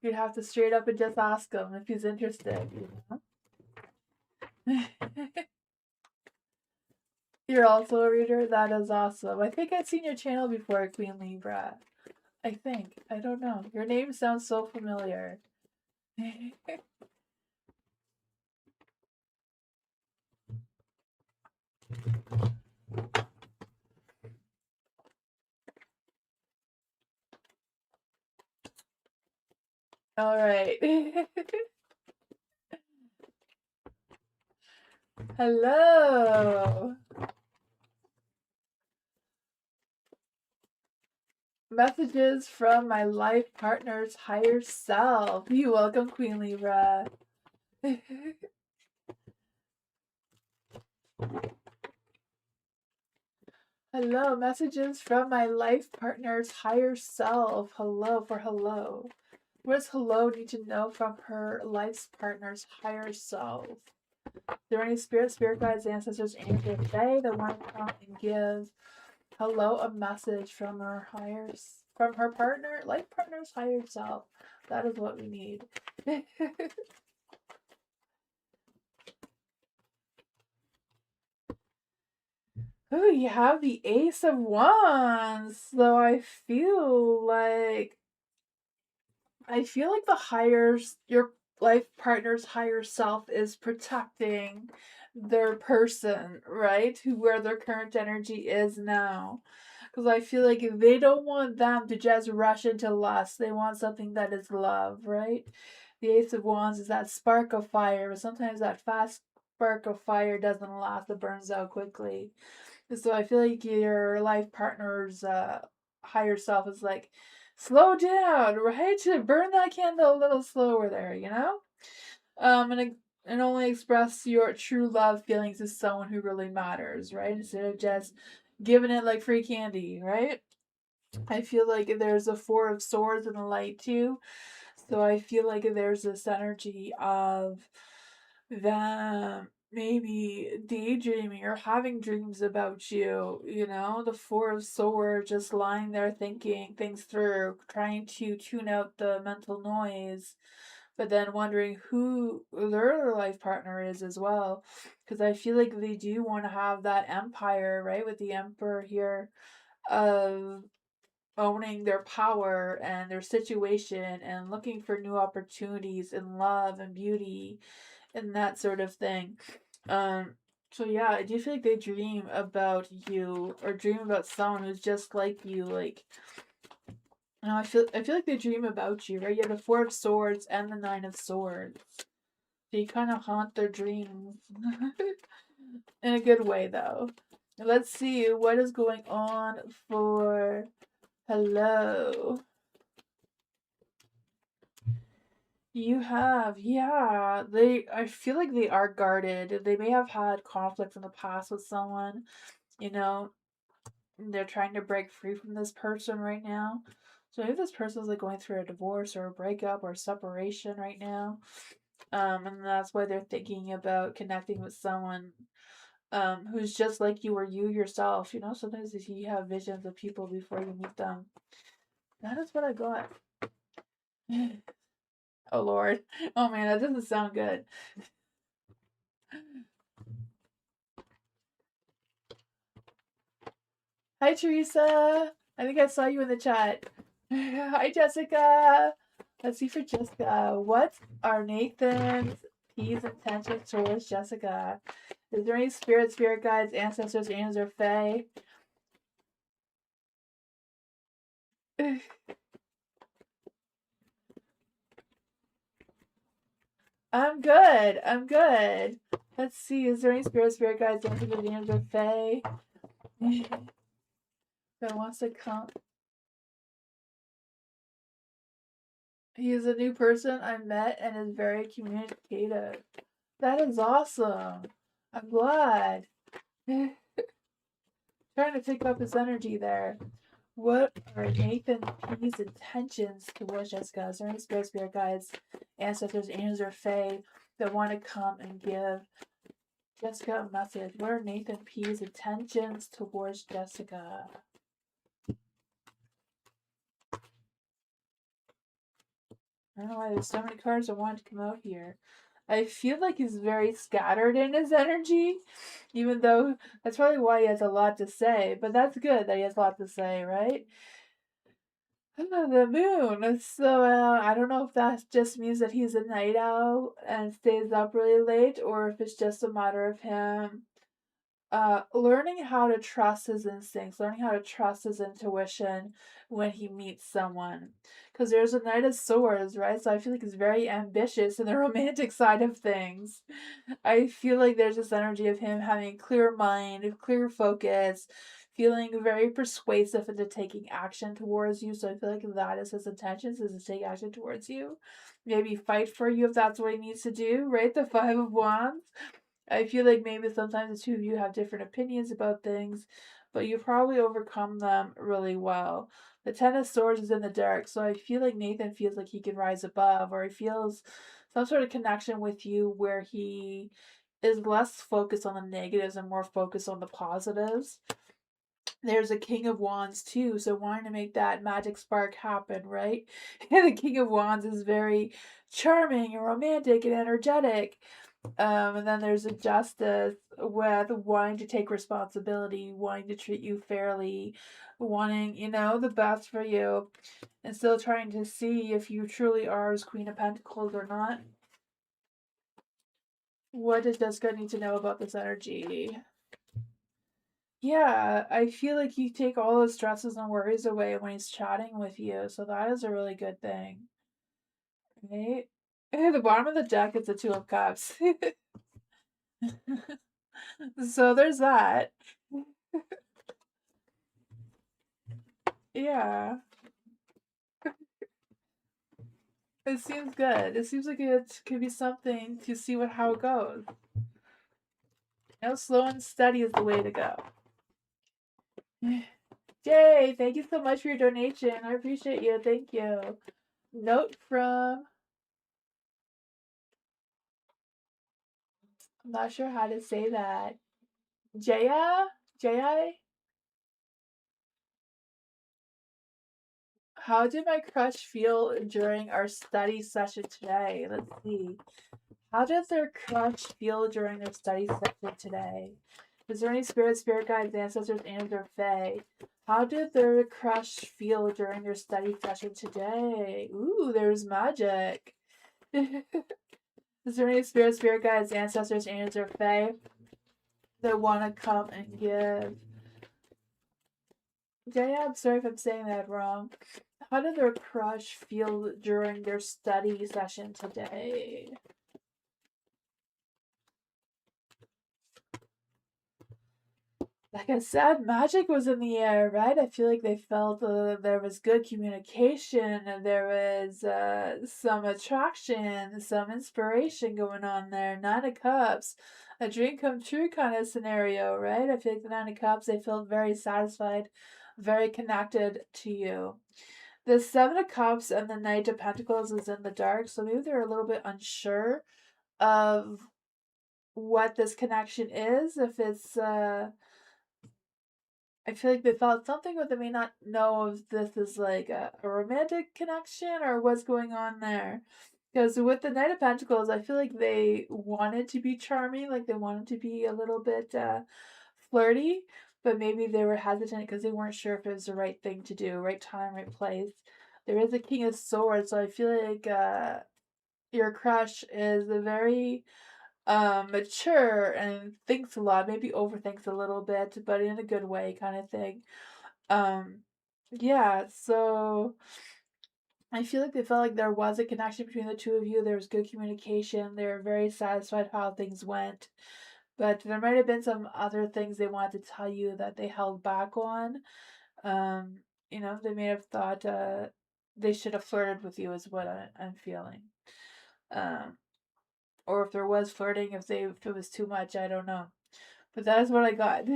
You'd have to straight up and just ask him if he's interested, You're also a reader? That is awesome. I think I've seen your channel before, Queen Libra. I think. I don't know. Your name sounds so familiar. All right. Hello. Messages from my life partner's higher self. You welcome, Queen Libra. Hello, messages from my life partner's higher self. Hello for hello. What does hello need to know from her life partner's higher self? Are there any spirit guides, ancestors, angels, Fae that want to come and give hello a message from her life partner's higher self? That is what we need. Oh, you have the Ace of Wands, though I feel like your life partner's higher self is protecting their person, right? Where their current energy is now. Because I feel like they don't want them to just rush into lust. They want something that is love, right? The Ace of Wands is that spark of fire, but sometimes that fast spark of fire doesn't last, it burns out quickly. So I feel like your life partner's higher self is like, slow down, right? To burn that candle a little slower there, and only express your true love feelings to someone who really matters, right? Instead of just giving it like free candy, right? I feel like there's a Four of Swords in the light too. So I feel like there's this energy of them maybe daydreaming or having dreams about you, the Four of Swords, just lying there thinking things through, trying to tune out the mental noise, but then wondering who their life partner is as well. Because I feel like they do want to have that empire, right? With the Emperor here, of owning their power and their situation and looking for new opportunities in love and beauty and that sort of thing. Um, so yeah, I do feel like they dream about you or dream about someone who's just like you. Like, I feel like they dream about you, right? You have the Four of Swords and the Nine of Swords. So you kind of haunt their dreams in a good way, though. Let's see what is going on for hello. Yeah. I feel like they are guarded. They may have had conflicts in the past with someone, you know, they're trying to break free from this person right now. So maybe this person's like going through a divorce or a breakup or a separation right now. And that's why they're thinking about connecting with someone who's just like you or you yourself. Sometimes you have visions of people before you meet them. That is what I got. Oh Lord. Oh man, that doesn't sound good. Hi Teresa. I think I saw you in the chat. Hi Jessica. Let's see for Jessica. What are Nathan's P's intentions towards Jessica? Is there any spirit guides, ancestors, angels, or fae? I'm good. I'm good. Let's see. Is there any spirit guides, ancestors, angels, or fae? that wants to come. He is a new person I met and is very communicative. That is awesome. I'm glad. Trying to pick up his energy there. What are Nathan P's intentions towards Jessica? Is there any spirit guides, ancestors, angels, or fae that want to come and give Jessica a message? What are Nathan P's intentions towards Jessica? I don't know why there's so many cards that want to come out here. I feel like he's very scattered in his energy, even though that's probably why he has a lot to say. But that's good that he has a lot to say, right? The moon. So I don't know if that just means that he's a night owl and stays up really late, or if it's just a matter of him learning how to trust his instincts, learning how to trust his intuition when he meets someone. Because there's a Knight of Swords, right? So I feel like he's very ambitious in the romantic side of things. I feel like there's this energy of him having a clear mind, a clear focus, feeling very persuasive into taking action towards you. So I feel like that is his intentions, is to take action towards you. Maybe fight for you if that's what he needs to do, right? The Five of Wands. I feel like maybe sometimes the two of you have different opinions about things, but you probably overcome them really well. The Ten of Swords is in the dark, so I feel like Nathan feels like he can rise above, or he feels some sort of connection with you where he is less focused on the negatives and more focused on the positives. There's a King of Wands too, so wanting to make that magic spark happen, right? And the King of Wands is very charming and romantic and energetic. And then there's a Justice with wanting to take responsibility, wanting to treat you fairly, wanting, the best for you, and still trying to see if you truly are his Queen of Pentacles or not. What does Jessica need to know about this energy? Yeah, I feel like you take all the stresses and worries away when he's chatting with you, so that is a really good thing. Right? At the bottom of the deck is the Two of Cups. So there's that. Yeah. It seems good. It seems like it could be something to see how it goes. Slow and steady is the way to go. Jay, thank you so much for your donation. I appreciate you. Thank you. Note from, I'm not sure how to say that. Jaya? Jaya? How did my crush feel during our study session today? Let's see. How did their crush feel during their study session today? Is there any spirit guides, ancestors, and or fae? How did their crush feel during their study session today? Ooh, there's magic. Is there any spirit guides, ancestors, and or fae that want to come and give? Yeah, I'm sorry if I'm saying that wrong. How did their crush feel during their study session today? Like I said, magic was in the air, right? I feel like they felt there was good communication, and there was some attraction, some inspiration going on there. Nine of Cups, a dream come true kind of scenario, right? I feel like the Nine of Cups, they felt very satisfied, very connected to you. The Seven of Cups and the Knight of Pentacles is in the dark, so maybe they're a little bit unsure of what this connection is. If it's I feel like they felt something, but they may not know if this is like a romantic connection or what's going on there. Because with the Knight of Pentacles, I feel like they wanted to be charming, like they wanted to be a little bit flirty, but maybe they were hesitant because they weren't sure if it was the right thing to do, right time, right place. There is a King of Swords, so I feel like your crush is a very mature and thinks a lot, maybe overthinks a little bit, but in a good way kind of thing. Um yeah, so I feel like they felt like there was a connection between the two of you. There was good communication. They were very satisfied how things went. But there might have been some other things they wanted to tell you that they held back on. You know, they may have thought they should have flirted with you, is what I'm feeling. Um, or if there was flirting, if it was too much, I don't know. But that is what I got.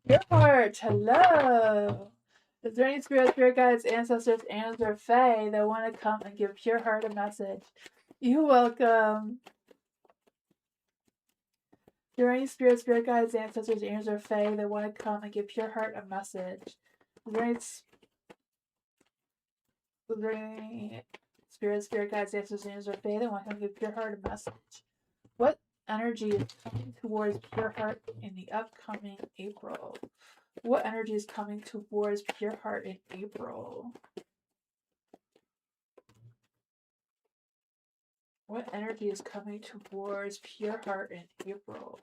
Your heart, hello. Is there any spirit guides, ancestors, angels, or fae that want to come and give Pure Heart a message? You're welcome. Is there any spirit guides, ancestors, angels, or fae that want to come and give Pure Heart a message? Is there any spirit guides, ancestors, angels, or fae that want to come and give Pure Heart a message? What energy is coming towards Pure Heart in the upcoming April? What energy is coming towards Pure Heart in April? What energy is coming towards Pure Heart in April?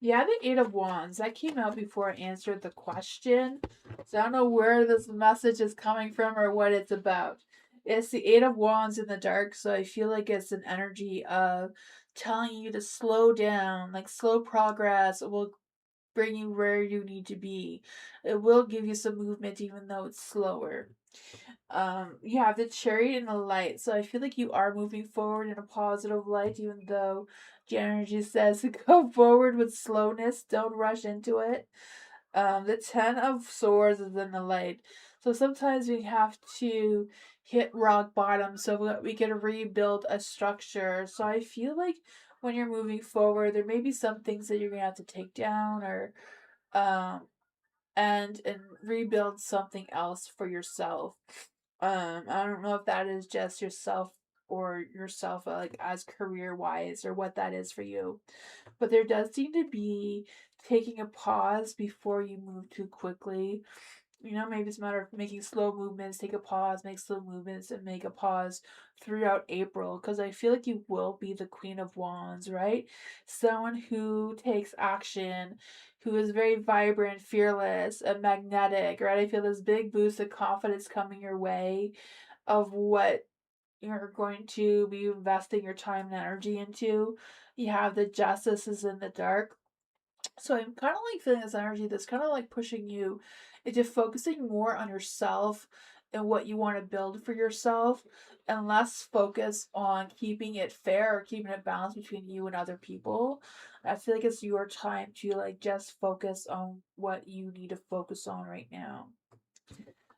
Yeah, the Eight of Wands. That came out before I answered the question. So I don't know where this message is coming from or what it's about. It's the Eight of Wands in the dark, so I feel like it's an energy of telling you to slow down, like slow progress. It will bring you where you need to be. It will give you some movement even though it's slower. You have the Chariot and the Light, so I feel like you are moving forward in a positive light, even though the energy says to go forward with slowness, don't rush into it. The Ten of Swords is in the light, so sometimes we have to hit rock bottom so that we can rebuild a structure. So I feel like when you're moving forward, there may be some things that you're gonna have to take down or um and rebuild something else for yourself. I don't know if that is just yourself or yourself like as career wise or what that is for you. But there does seem to be taking a pause before you move too quickly. You know, maybe it's a matter of making slow movements, take a pause, make slow movements, and make a pause throughout April. Because I feel like you will be the Queen of Wands, right? Someone who takes action, who is very vibrant, fearless, and magnetic, right? I feel this big boost of confidence coming your way of what you're going to be investing your time and energy into. You have the Justices in the dark, so I'm kind of like feeling this energy that's kind of like pushing you into focusing more on yourself and what you want to build for yourself and less focus on keeping it fair or keeping it balanced between you and other people. I feel like it's your time to like just focus on what you need to focus on right now.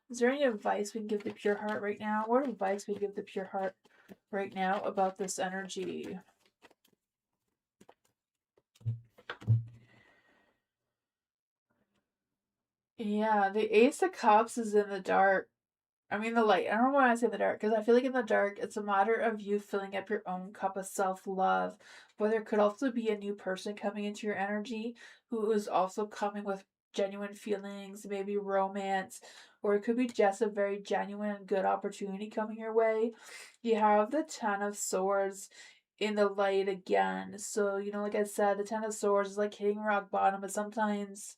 Is there any advice we can give the Pure Heart right now? What advice we give the Pure Heart right now about this energy? Yeah, the Ace of Cups is in the dark. I mean, the light. I don't know why I say the dark because I feel like in the dark, it's a matter of you filling up your own cup of self love. But there could also be a new person coming into your energy who is also coming with genuine feelings, maybe romance, or it could be just a very genuine, good opportunity coming your way. You have the Ten of Swords in the light again. So, you know, like I said, the Ten of Swords is like hitting rock bottom, but sometimes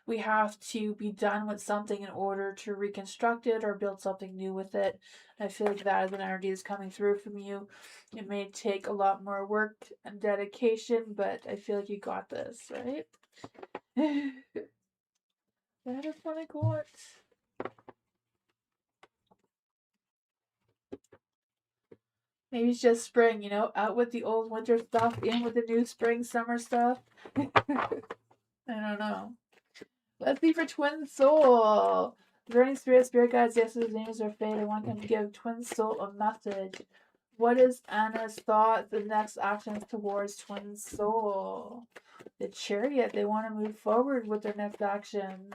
we have to be done with something in order to reconstruct it or build something new with it. I feel like that is an energy is coming through from you. It may take a lot more work and dedication, but I feel like you got this, right? That is what I got. Maybe it's just spring, you know, out with the old winter stuff, in with the new spring, summer stuff. I don't know. Let's see for Twin Soul. Learning spirit guides, yesterday names are fate. I want them to give Twin Soul a message. What is Anna's thought, the next actions towards Twin Soul? The Chariot, they want to move forward with their next action.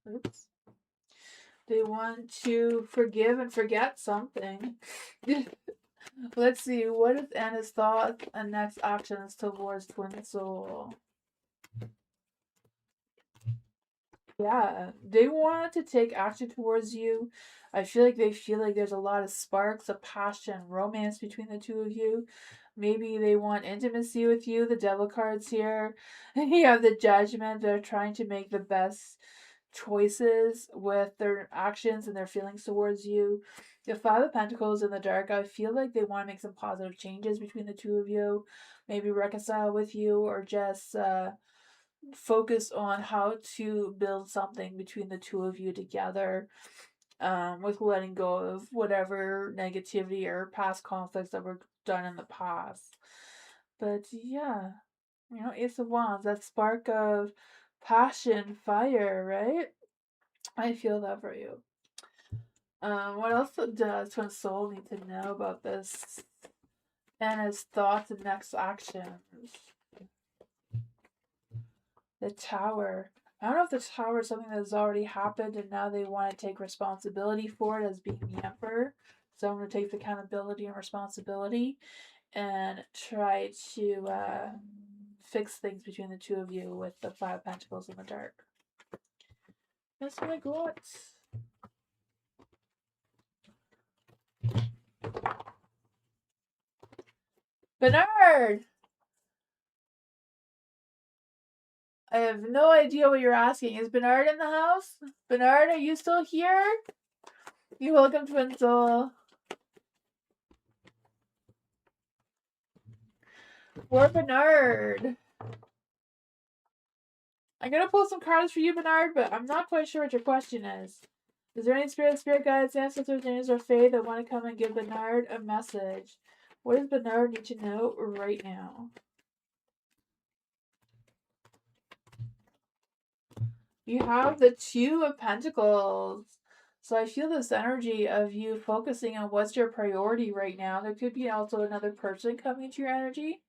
Oops. They want to forgive and forget something. Let's see, what is Anna's thought and next actions towards Twin Soul? Yeah, they want to take action towards you. I feel like they feel like there's a lot of sparks of passion, romance between the two of you. Maybe they want intimacy with you. The devil card's here. You have the judgment. They're trying to make the best choices with their actions and their feelings towards you. The Five of Pentacles in the dark, I feel like they want to make some positive changes between the two of you. Maybe reconcile with you, or just focus on how to build something between the two of you together, with letting go of whatever negativity or past conflicts that were done in the past. But yeah, Ace of Wands, that spark of passion, fire, right? I feel that for you. What else does Twin Soul need to know about this and his thoughts and next actions? The Tower. I don't know if the Tower is something that has already happened and now they want to take responsibility for it as being the Emperor. So I'm going to take the accountability and responsibility and try to fix things between the two of you with the Five of Pentacles in the dark. That's what I got. Bernard! I have no idea what you're asking. Is Bernard in the house? Bernard, are you still here? You're welcome, Twin Soul. For Bernard. I'm gonna pull some cards for you, Bernard, but I'm not quite sure what your question is. Is there any spirit guides, ancestors, angels, or fae that want to come and give Bernard a message? What does Bernard need to know right now? You have the Two of Pentacles. So I feel this energy of you focusing on what's your priority right now. There could be also another person coming into your energy.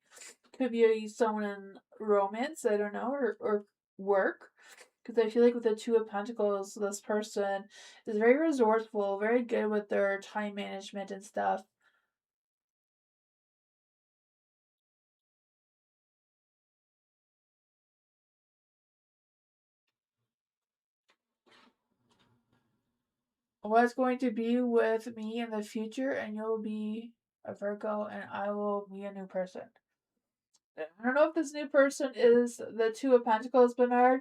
Could be someone in romance, I don't know, or work. Because I feel like with the Two of Pentacles, this person is very resourceful, very good with their time management and stuff. What's going to be with me in the future, and you'll be a Virgo, and I will be a new person. I don't know if this new person is the Two of Pentacles, Bernard,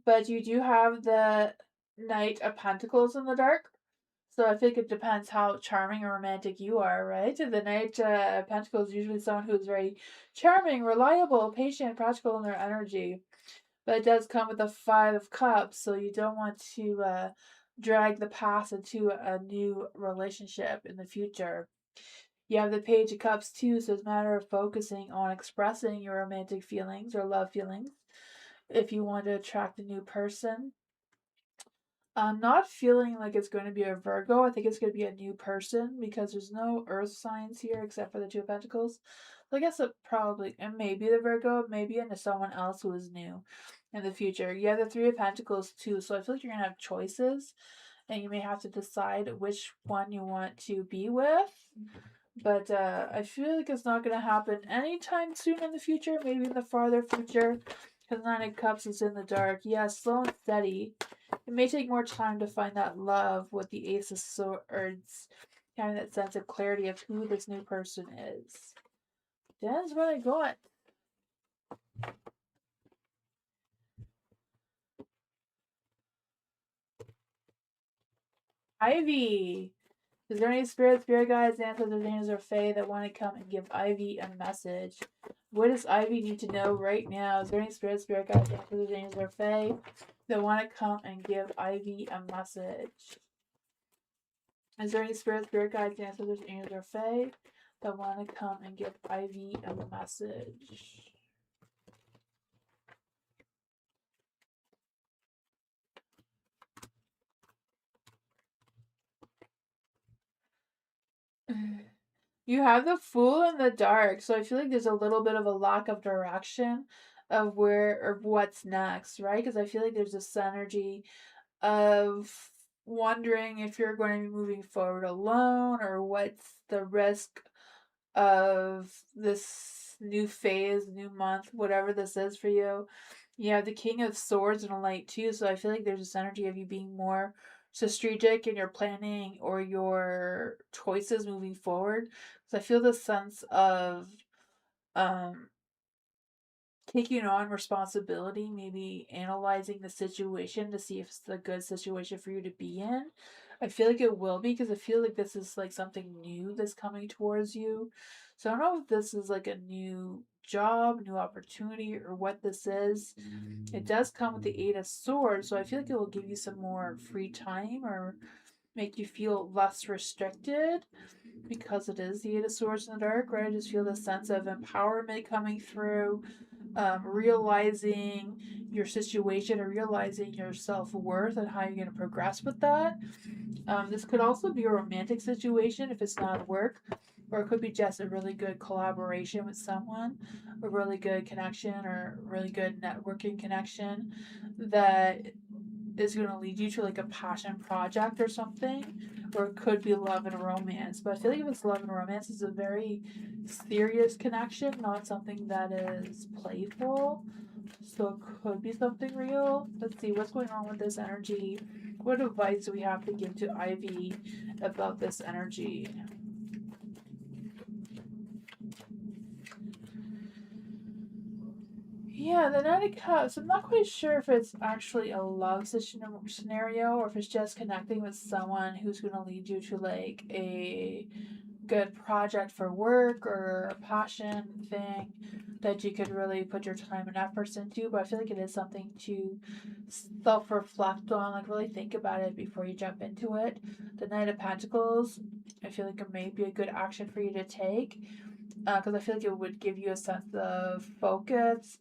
but you do have the Knight of Pentacles in the dark. So I think it depends how charming or romantic you are, right? The Knight of Pentacles is usually someone who's very charming, reliable, patient, practical in their energy. But it does come with a Five of Cups, so you don't want to drag the past into a new relationship in the future. You have the Page of Cups too, so it's a matter of focusing on expressing your romantic feelings or love feelings if you want to attract a new person. I'm not feeling like it's going to be a Virgo. I think it's going to be a new person because there's no earth signs here except for the Two of Pentacles. So I guess it probably, and maybe the Virgo, maybe into someone else who is new in the future. You have the Three of Pentacles too, so I feel like you're going to have choices and you may have to decide which one you want to be with. But I feel like it's not going to happen anytime soon in the future, maybe in the farther future, because Nine of Cups is in the dark. Yeah, slow and steady. It may take more time to find that love with the Ace of Swords, kind of that sense of clarity of who this new person is. That's what I got. Ivy. Is there any spirit guides, ancestors, angels, or fae that want to come and give Ivy a message? What does Ivy need to know right now? Is there any spirit guides, ancestors, angels, or fae that want to come and give Ivy a message? Is there any spirit guides, ancestors, angels, or fae that want to come and give Ivy a message? You have the Fool in the dark, so I feel like there's a little bit of a lack of direction of where or what's next, right? Because I feel like there's this energy of wondering if you're going to be moving forward alone or what's the risk of this new phase, new month, whatever this is for you. You have the King of Swords and a Light too, so I feel like there's this energy of you being more strategic in your planning or your choices moving forward. Because I feel the sense of um, taking on responsibility, maybe analyzing the situation to see if it's a good situation for you to be in. I feel like it will be because I feel like this is like something new that's coming towards you. So I don't know if this is like a new job, new opportunity, or what this is. It does come with the Eight of Swords, so I feel like it will give you some more free time or make you feel less restricted because it is the Eight of Swords in the dark, right? I just feel the sense of empowerment coming through, realizing your situation or realizing your self worth and how you're going to progress with that. This could also be a romantic situation if it's not work, or it could be just a really good collaboration with someone, a really good connection, or really good networking connection that is going to lead you to like a passion project or something, or it could be love and romance. But I feel like if it's love and romance, it's a very serious connection, not something that is playful. So it could be something real. Let's see what's going on with this energy. What advice do we have to give to Ivy about this energy? Yeah, the Nine of Cups. I'm not quite sure if it's actually a love scenario or if it's just connecting with someone who's going to lead you to like a good project for work or a passion thing that you could really put your time and efforts into. But I feel like it is something to self reflect on, like really think about it before you jump into it. The Knight of Pentacles, I feel like it may be a good action for you to take because I feel like it would give you a sense of focus,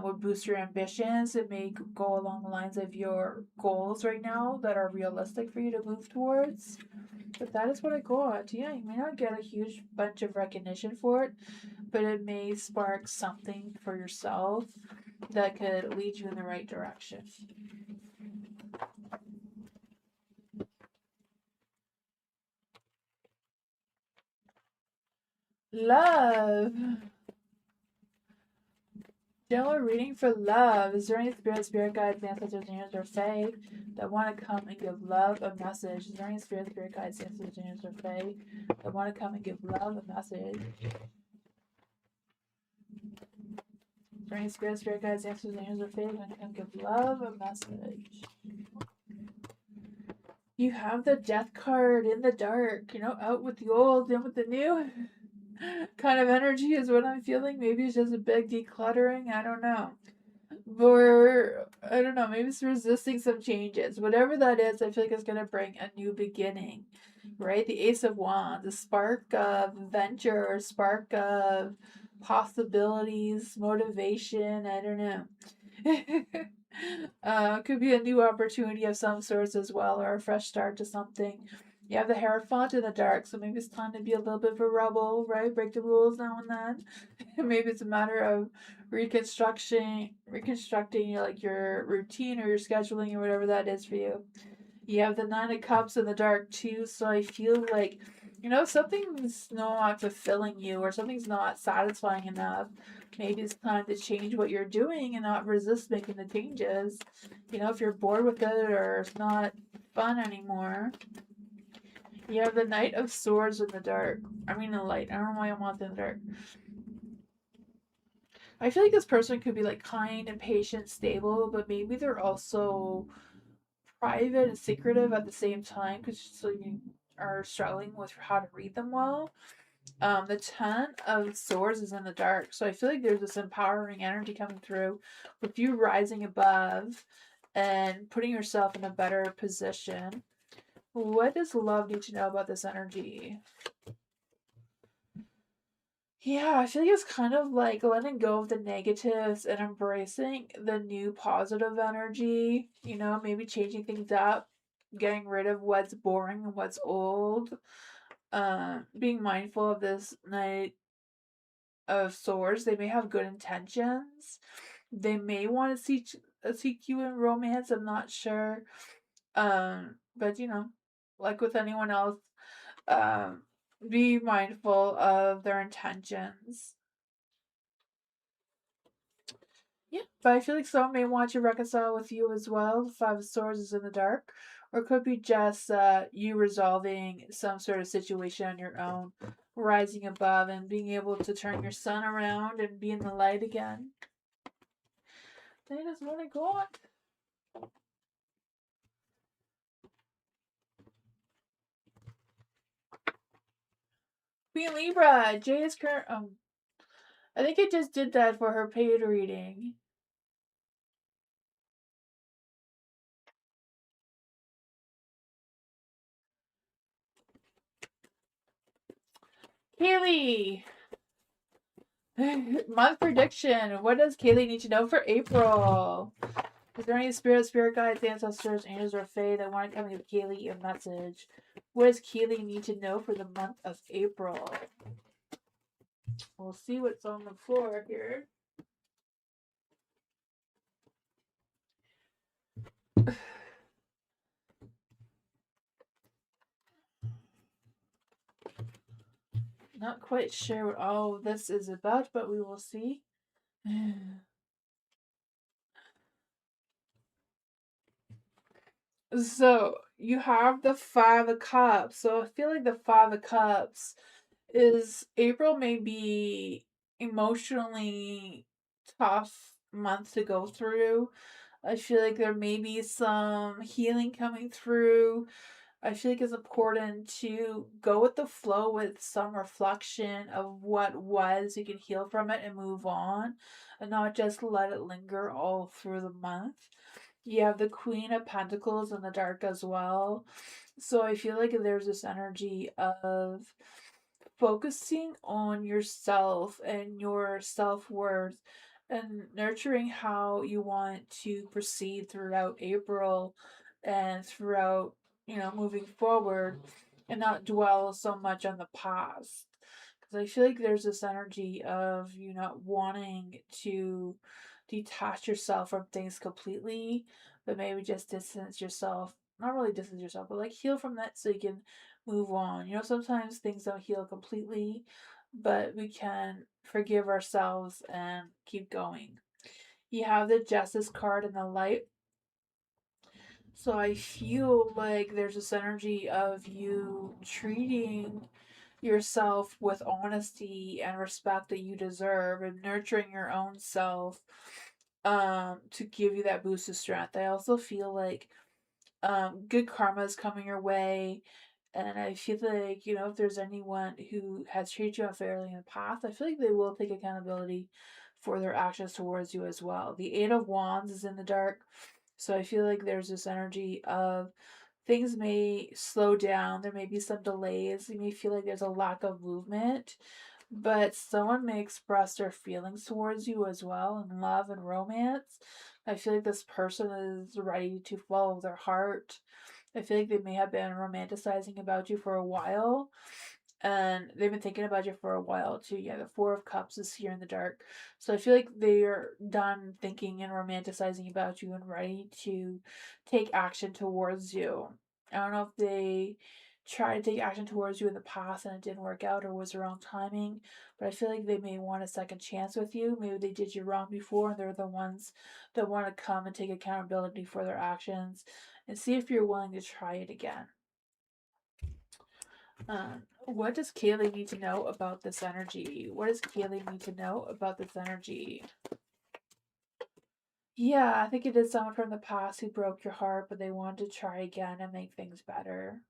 would boost your ambitions. It may go along the lines of your goals right now that are realistic for you to move towards. But that is what I got. Yeah, you may not get a huge bunch of recognition for it, but it may spark something for yourself that could lead you in the right direction. Love. General reading for love. Is there any spirit guides, ancestors, angels, or fae that want to come and give love a message? Is there any spirit guides, ancestors, angels, or fae that want to come and give love a message? Is there any spirit guides, ancestors, angels, or fae that want to come and give love a message? You have the death card in the dark, out with the old, in with the new kind of energy is what I'm feeling. Maybe it's just a big decluttering. I don't know. Or, I don't know, maybe it's resisting some changes. Whatever that is, I feel like it's going to bring a new beginning, right? The Ace of Wands, a spark of adventure or spark of possibilities, motivation. I don't know. Could be a new opportunity of some sorts as well, or a fresh start to something. You have the Hierophant in the dark, so maybe it's time to be a little bit of a rebel, right? Break the rules now and then. Maybe it's a matter of reconstructing like your routine or your scheduling or whatever that is for you. You have the Nine of Cups in the dark too, so I feel like something's not fulfilling you or something's not satisfying enough. Maybe it's time to change what you're doing and not resist making the changes. If you're bored with it or it's not fun anymore. You have the Knight of Swords in the dark. I mean the light. I don't know why I'm on in the dark. I feel like this person could be like kind and patient, stable, but maybe they're also private and secretive at the same time because so you are struggling with how to read them well. The Ten of Swords is in the dark, so I feel like there's this empowering energy coming through with you rising above and putting yourself in a better position. What does love need to know about this energy? Yeah, I feel like it's kind of like letting go of the negatives and embracing the new positive energy, maybe changing things up, getting rid of what's boring and what's old. Being mindful of this Knight of Swords. They may have good intentions. They may want to seek you in romance. I'm not sure. But like with anyone else, um, be mindful of their intentions. Yeah, but I feel like someone may want to reconcile with you as well. The Five of Swords is in the dark, or it could be just you resolving some sort of situation on your own, rising above and being able to turn your sun around and be in the light again. That is what I got. Queen Libra, Jay is current. I think I just did that for her paid reading. Kaylee! Month prediction. What does Kaylee need to know for April? Is there any spirit guides, ancestors, angels, or fae that want to come and give Kaylee a message? What does Kaylee need to know for the month of April? We'll see what's on the floor here. Not quite sure what all of this is about, but we will see. So you have the Five of Cups. So I feel like the Five of Cups is April may be emotionally tough month to go through. I feel like there may be some healing coming through. I feel like it's important to go with the flow with some reflection of what was. You can heal from it and move on and not just let it linger all through the month. You have the Queen of Pentacles in the dark as well. So I feel like there's this energy of focusing on yourself and your self-worth and nurturing how you want to proceed throughout April and throughout, moving forward, and not dwell so much on the past. Because I feel like there's this energy of you not wanting to detach yourself from things completely, but maybe just distance yourself. Not really distance yourself, but like heal from that so you can move on. Sometimes things don't heal completely, but we can forgive ourselves and keep going. You have the Justice card in the light. So I feel like there's this energy of you treating yourself with honesty and respect that you deserve and nurturing your own self to give you that boost of strength. I also feel like good karma is coming your way. And I feel like, if there's anyone who has treated you unfairly in the past, I feel like they will take accountability for their actions towards you as well. The Eight of Wands is in the dark. So I feel like there's this energy of things may slow down. There may be some delays. You may feel like there's a lack of movement, but someone may express their feelings towards you as well in love and romance. I feel like this person is ready to follow their heart. I feel like they may have been romanticizing about you for a while, and they've been thinking about you for a while too. Yeah, the Four of Cups is here in the dark. So I feel like they're done thinking and romanticizing about you and ready to take action towards you. I don't know if they tried to take action towards you in the past and it didn't work out or was the wrong timing, but I feel like they may want a second chance with you. Maybe they did you wrong before and they're the ones that want to come and take accountability for their actions and see if you're willing to try it again. What does Kaylee need to know about this energy? What does Kaylee need to know about this energy? Yeah, I think it is someone from the past who broke your heart, but they wanted to try again and make things better.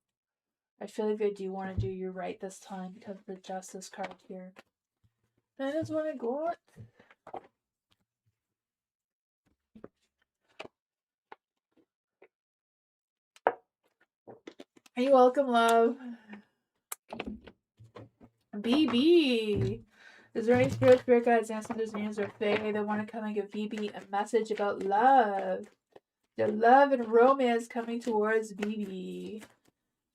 I feel like they do want to do you right this time because of the Justice card here. That is what I got. You're welcome, love. BB. Is there any spirit guides, ancestors, angels, or fae that want to come and give BB a message about love? The love and romance coming towards BB. Is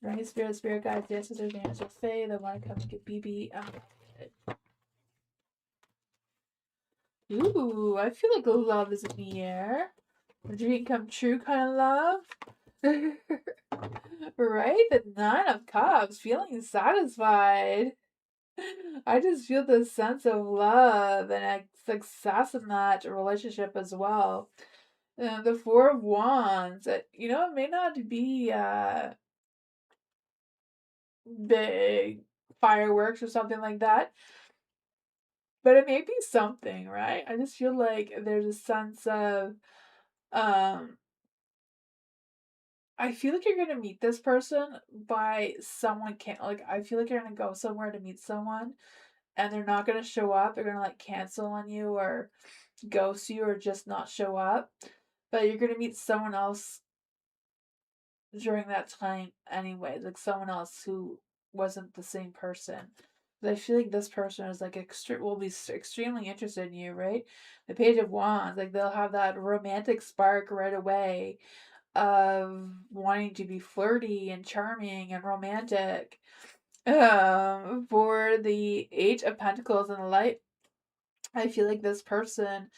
there any spirit guides, ancestors, angels, or fae that want to come and give BB a message? Ooh, I feel like love is in the air. A dream come true kind of love. Right? The Nine of Cups, feeling satisfied. I just feel this sense of love and success in that relationship as well. The Four of Wands. You know, it may not be big fireworks or something like that, but it may be something, right? I just feel like there's a sense of, um, I feel like you're gonna meet this person by someone can't, like, I feel like you're gonna go somewhere to meet someone and they're not gonna show up. They're gonna like cancel on you or ghost you or just not show up. But you're gonna meet someone else during that time anyway, like someone else who wasn't the same person. But I feel like this person is like will be extremely interested in you, right? The Page of Wands, like they'll have that romantic spark right away of wanting to be flirty and charming and romantic. For the Eight of Pentacles and the Light, I feel like this person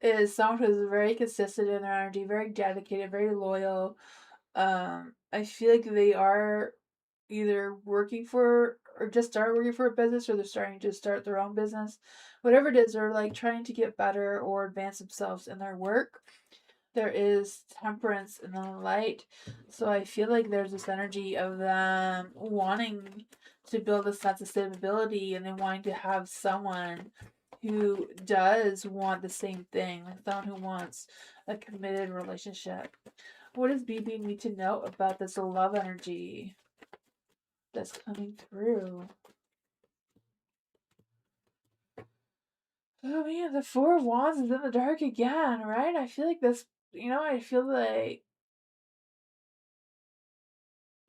is someone who's very consistent in their energy, very dedicated, very loyal. I feel like they are either working for or just started working for a business or they're starting to start their own business. Whatever it is, they're like trying to get better or advance themselves in their work. There is temperance in the light. So I feel like there's this energy of them wanting to build a sense of stability and then wanting to have someone who does want the same thing, like someone who wants a committed relationship. What does BB need to know about this love energy that's coming through? Oh man, the Four of Wands is in the dark again, right? I feel like this, I feel like,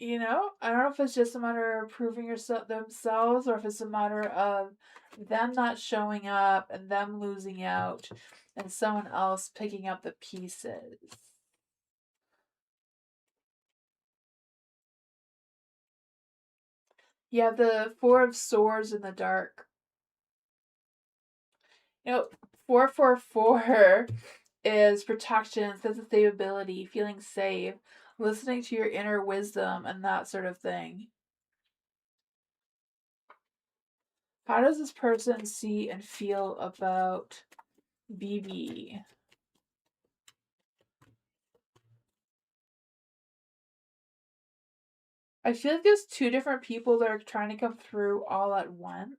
I don't know if it's just a matter of proving yourself themselves or if it's a matter of them not showing up and them losing out and someone else picking up the pieces. You have the Four of Swords in the dark. 444 is protection, sense of stability, feeling safe, listening to your inner wisdom, and that sort of thing. How does this person see and feel about BB? I feel like there's two different people that are trying to come through all at once.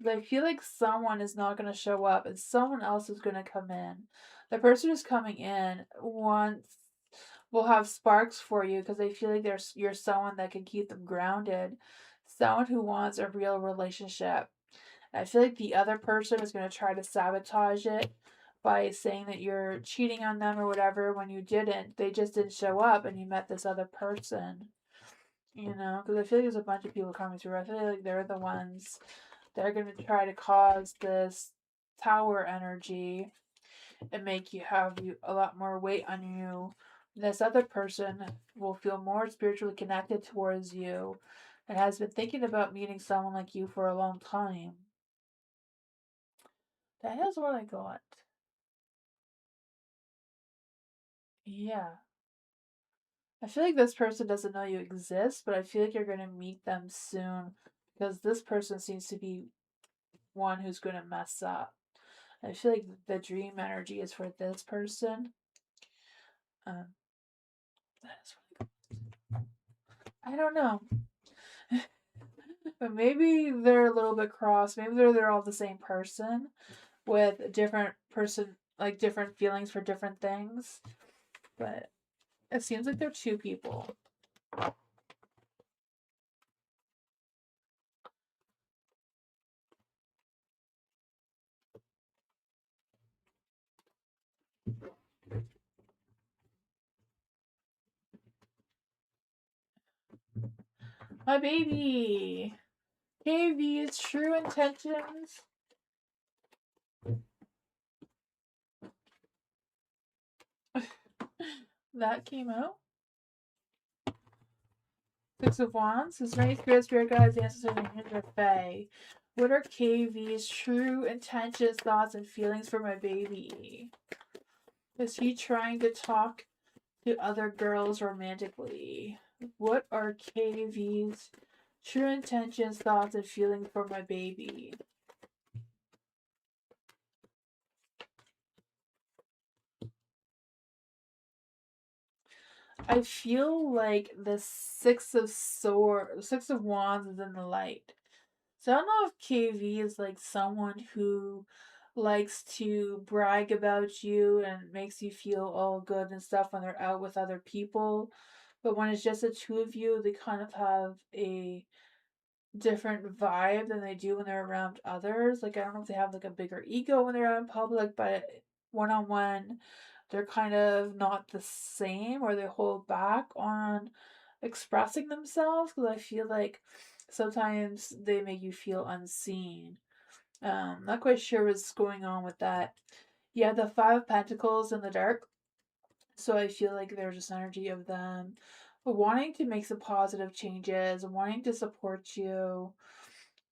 But I feel like someone is not going to show up and someone else is going to come in. The person who's coming in will have sparks for you because they feel like you're someone that can keep them grounded, someone who wants a real relationship. I feel like the other person is going to try to sabotage it by saying that you're cheating on them or whatever when you didn't. They just didn't show up and you met this other person. Because I feel like there's a bunch of people coming through. I feel like they're the ones that are going to try to cause this tower energy and make you have a lot more weight on you. This other person will feel more spiritually connected towards you and has been thinking about meeting someone like you for a long time. That is what I got. Yeah. I feel like this person doesn't know you exist, but I feel like you're going to meet them soon because this person seems to be one who's going to mess up. I feel like the dream energy is for this person. Um, that is really I don't know. But maybe they're a little bit cross. Maybe they're all the same person with different feelings for different things. But it seems like they're two people. My baby! KV's true intentions. That came out. Six of Wands. His many spirit guides, ancestors, and Tamsy Fae. What are KV's true intentions, thoughts, and feelings for my baby? Is he trying to talk to other girls romantically? What are KV's true intentions, thoughts, and feelings for my baby? I feel like the Six of Wands is in the light. So I don't know if KV is like someone who likes to brag about you and makes you feel all good and stuff when they're out with other people. But when it's just the two of you, they kind of have a different vibe than they do when they're around others. Like I don't know if they have like a bigger ego when they're out in public, but one on one, they're kind of not the same, or they hold back on expressing themselves because I feel like sometimes they make you feel unseen. Not quite sure what's going on with that. Yeah, the Five of Pentacles in the dark. So I feel like there's this energy of them wanting to make some positive changes, wanting to support you,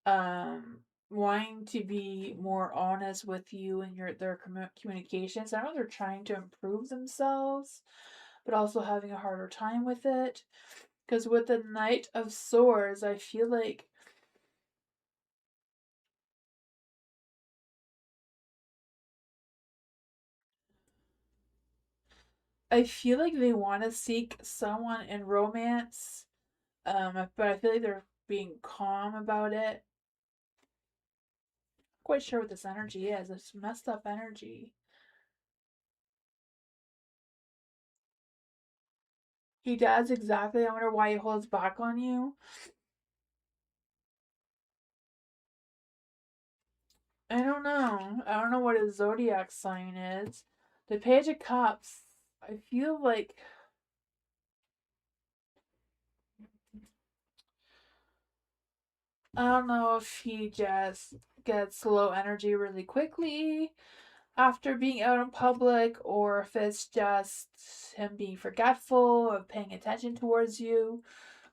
um, wanting to be more honest with you and their communications. I know they're trying to improve themselves, but also having a harder time with it. Because with the Knight of Swords, I feel like they want to seek someone in romance, but I feel like they're being calm about it. Quite sure what this energy is. It's messed up energy. He does exactly. I wonder why he holds back on you. I don't know. I don't know what his zodiac sign is. The Page of Cups. I feel like I don't know if he just gets low energy really quickly after being out in public, or if it's just him being forgetful of paying attention towards you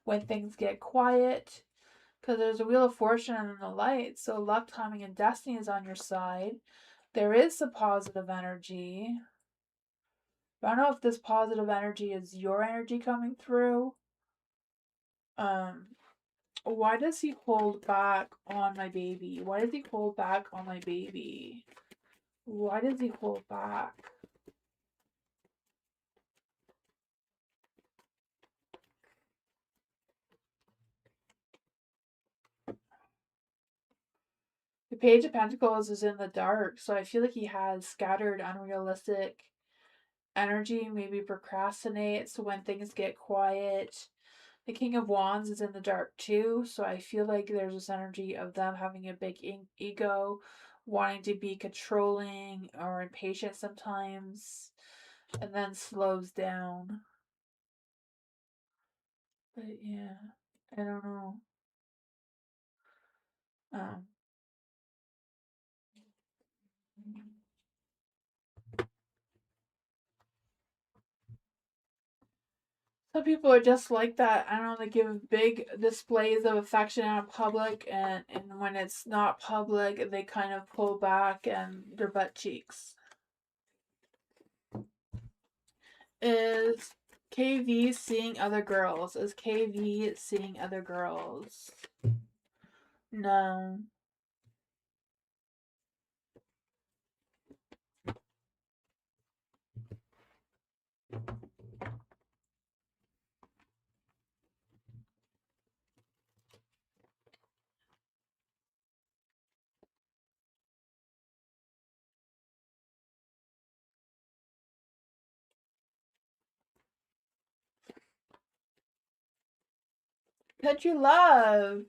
when things get quiet. Because there's a Wheel of Fortune and the light, so luck, timing, and destiny is on your side. There is some positive energy. But I don't know if this positive energy is your energy coming through. Um, why does he hold back on my baby? Why does he hold back on my baby? Why does he hold back? The Page of Pentacles is in the dark, so I feel like he has scattered, unrealistic energy, maybe procrastinates when things get quiet. The King of Wands is in the dark too, so I feel like there's this energy of them having a big ego, wanting to be controlling or impatient sometimes, and then slows down. But yeah, I don't know. Um, some people are just like that. I don't know, they give big displays of affection out in public, and when it's not public, they kind of pull back and their butt cheeks. Is KV seeing other girls? Is KV seeing other girls? No. Country Love.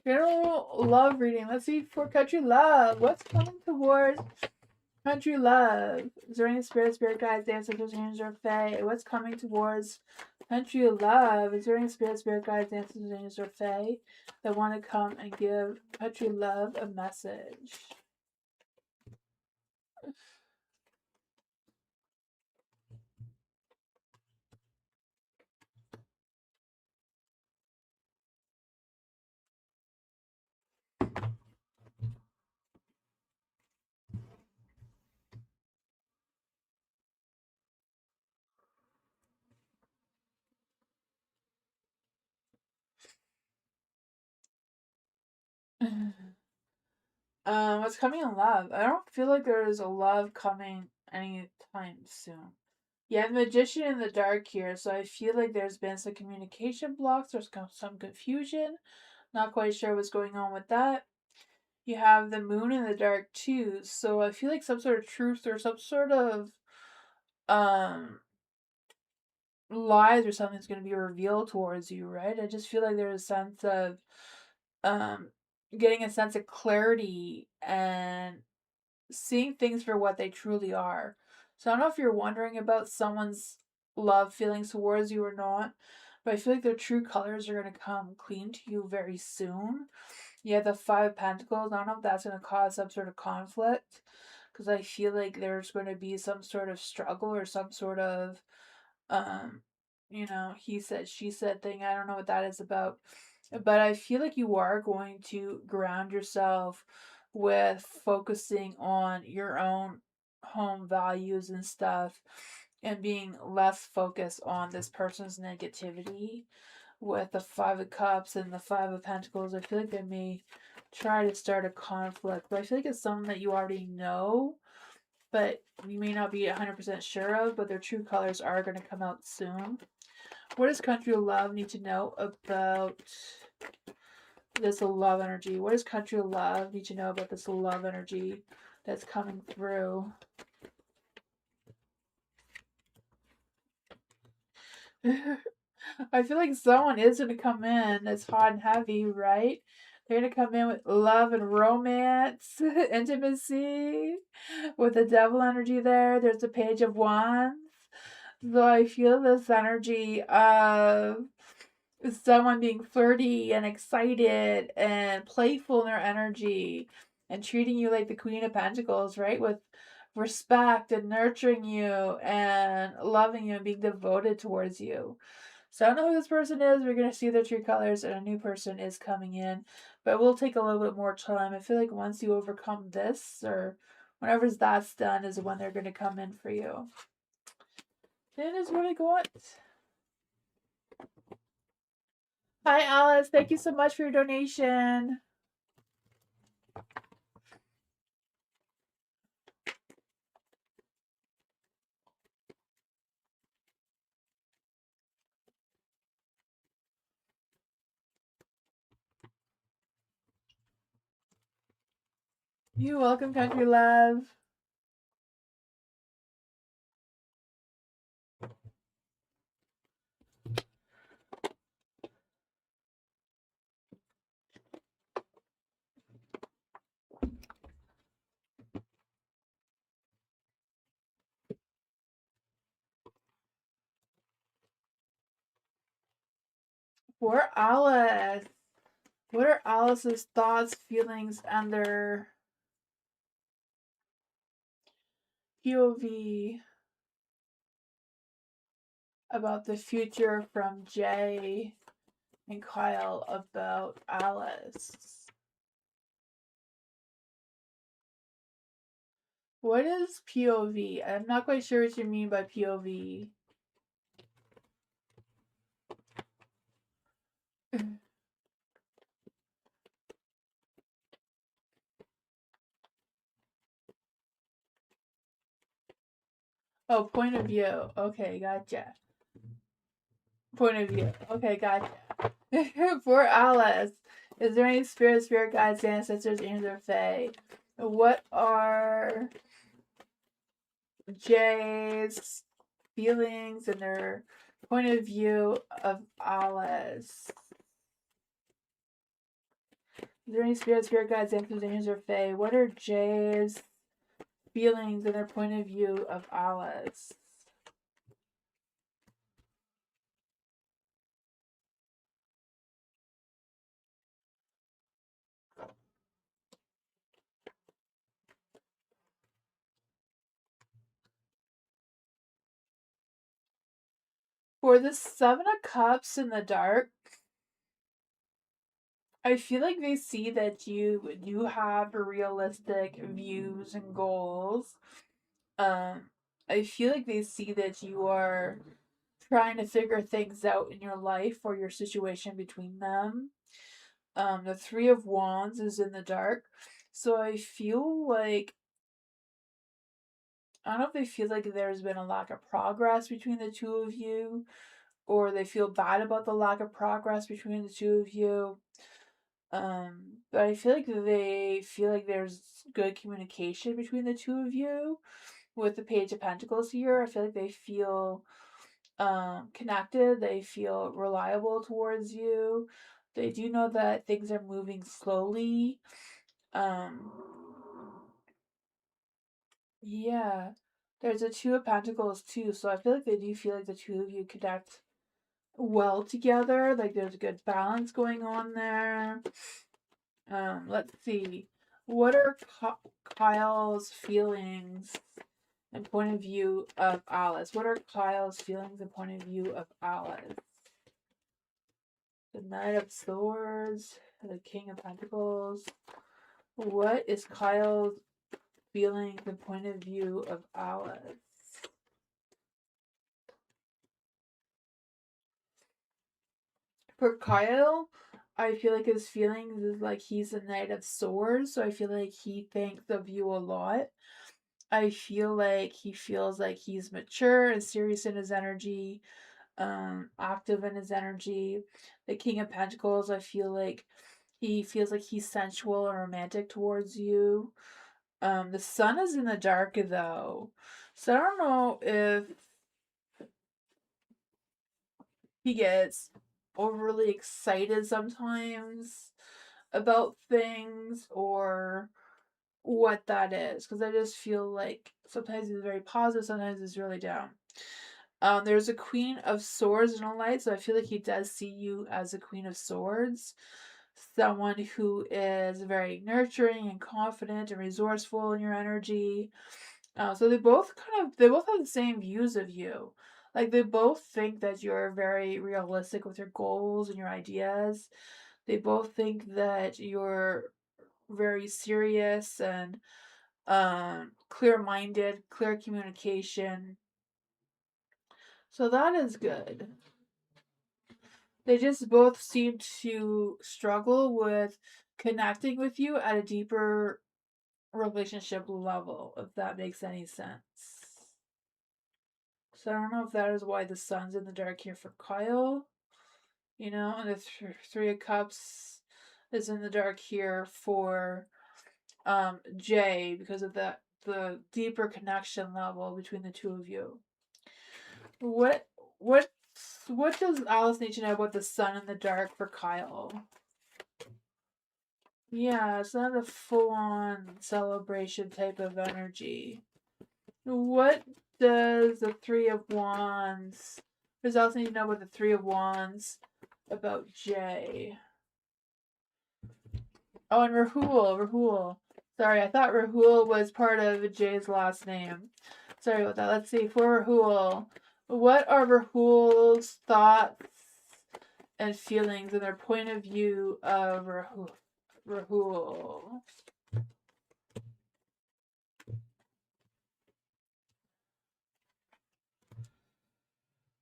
General love reading. Let's see for Country Love. What's coming towards Country Love? Is there any spirit guides, ancestors, angels, or fae? What's coming towards Country Love? Is there any spirit guides, ancestors, angels, or fae that want to come and give Country Love a message? What's coming in love? I don't feel like there is a love coming anytime soon. Yeah, the magician in the dark here, so I feel like there's been some communication blocks, there's some confusion. Not quite sure what's going on with that. You have the moon in the dark too, so I feel like some sort of truth or some sort of um lies or something's going to be revealed towards you, right? I just feel like there's a sense of um getting a sense of clarity and seeing things for what they truly are. So I don't know if you're wondering about someone's love feelings towards you or not, but I feel like their true colors are going to come clean to you very soon. Yeah, the Five of Pentacles, I don't know if that's going to cause some sort of conflict, because I feel like there's going to be some sort of struggle or some sort of um he said she said thing. I don't know what that is about, but I feel like you are going to ground yourself with focusing on your own home values and stuff, and being less focused on this person's negativity. With the Five of Cups and the Five of Pentacles, I feel like they may try to start a conflict, but I feel like it's something that you already know, but you may not be 100% sure of, but their true colors are going to come out soon. What does Country of Love need to know about this love energy? What does Country of Love need to know about this love energy that's coming through? I feel like someone is going to come in that's hot and heavy, right? They're going to come in with love and romance, intimacy, with the devil energy there. There's a Page of Wands. So I feel this energy of someone being flirty and excited and playful in their energy and treating you like the Queen of Pentacles, right? With respect and nurturing you and loving you and being devoted towards you. So I don't know who this person is. We're going to see their true colors, and a new person is coming in. But it will take a little bit more time. I feel like once you overcome this, or whenever that's done, is when they're going to come in for you. That is what I got. Hi, Alice. Thank you so much for your donation. You're welcome, Country Love. For Alice. What are Alice's thoughts, feelings, and their POV about the future from Jay and Kyle about Alice? What is POV? I'm not quite sure what you mean by POV. Oh, point of view. Okay, gotcha. Point of view. Okay, gotcha. For Alice, is there any spirit guides, ancestors, angels, or fae? What are Jay's feelings and their point of view of Alice? Is there any spirit guides, ancestors, angels, or fae? What are Jay's feelings and their point of view of Alice? For the Seven of Cups in the dark, I feel like they see that you do have realistic views and goals. I feel like they see that you are trying to figure things out in your life or your situation between them. The Three of Wands is in the dark. So I feel like I don't know if they feel like there's been a lack of progress between the two of you, or they feel bad about the lack of progress between the two of you. But I feel like they feel like there's good communication between the two of you. With the Page of Pentacles here, I feel like they feel connected. They feel reliable towards you. They do know that things are moving slowly. Um, yeah. There's a Two of Pentacles too, so I feel like they do feel like the two of you connect well together. Like there's a good balance going on there. Let's see. What are Kyle's feelings and point of view of Alice? What are Kyle's feelings and point of view of Alice? The Knight of Swords, the King of Pentacles. What is Kyle's feelings and point of view of Alice? For Kyle, I feel like his feelings is like he's a Knight of Swords, so I feel like he thinks of you a lot. I feel like he feels like he's mature and serious in his energy, active in his energy. The King of Pentacles, I feel like he feels like he's sensual and romantic towards you. The sun is in the dark though, so I don't know if he gets overly excited sometimes about things or what that is, because I just feel like sometimes he's very positive, sometimes he's really down. There's a Queen of Swords in a light, so I feel like he does see you as a Queen of Swords, someone who is very nurturing and confident and resourceful in your energy. So they both have the same views of you. Like they both think that you're very realistic with your goals and your ideas. They both think that you're very serious and clear-minded, clear communication. So that is good. They just both seem to struggle with connecting with you at a deeper relationship level, if that makes any sense. So I don't know if that is why the sun's in the dark here for Kyle. You know, and the Three of Cups is in the dark here for Jay, because of the deeper connection level between the two of you. What what what does Alice need to know about the sun in the dark for Kyle? Yeah, it's not a full-on celebration type of energy. What does the Three of Wands? What does Alice need to know about the Three of Wands about Jay? Oh, and Rahul. Sorry, I thought Rahul was part of Jay's last name. Sorry about that. Let's see. For Rahul, what are Rahul's thoughts and feelings and their point of view of Rahul?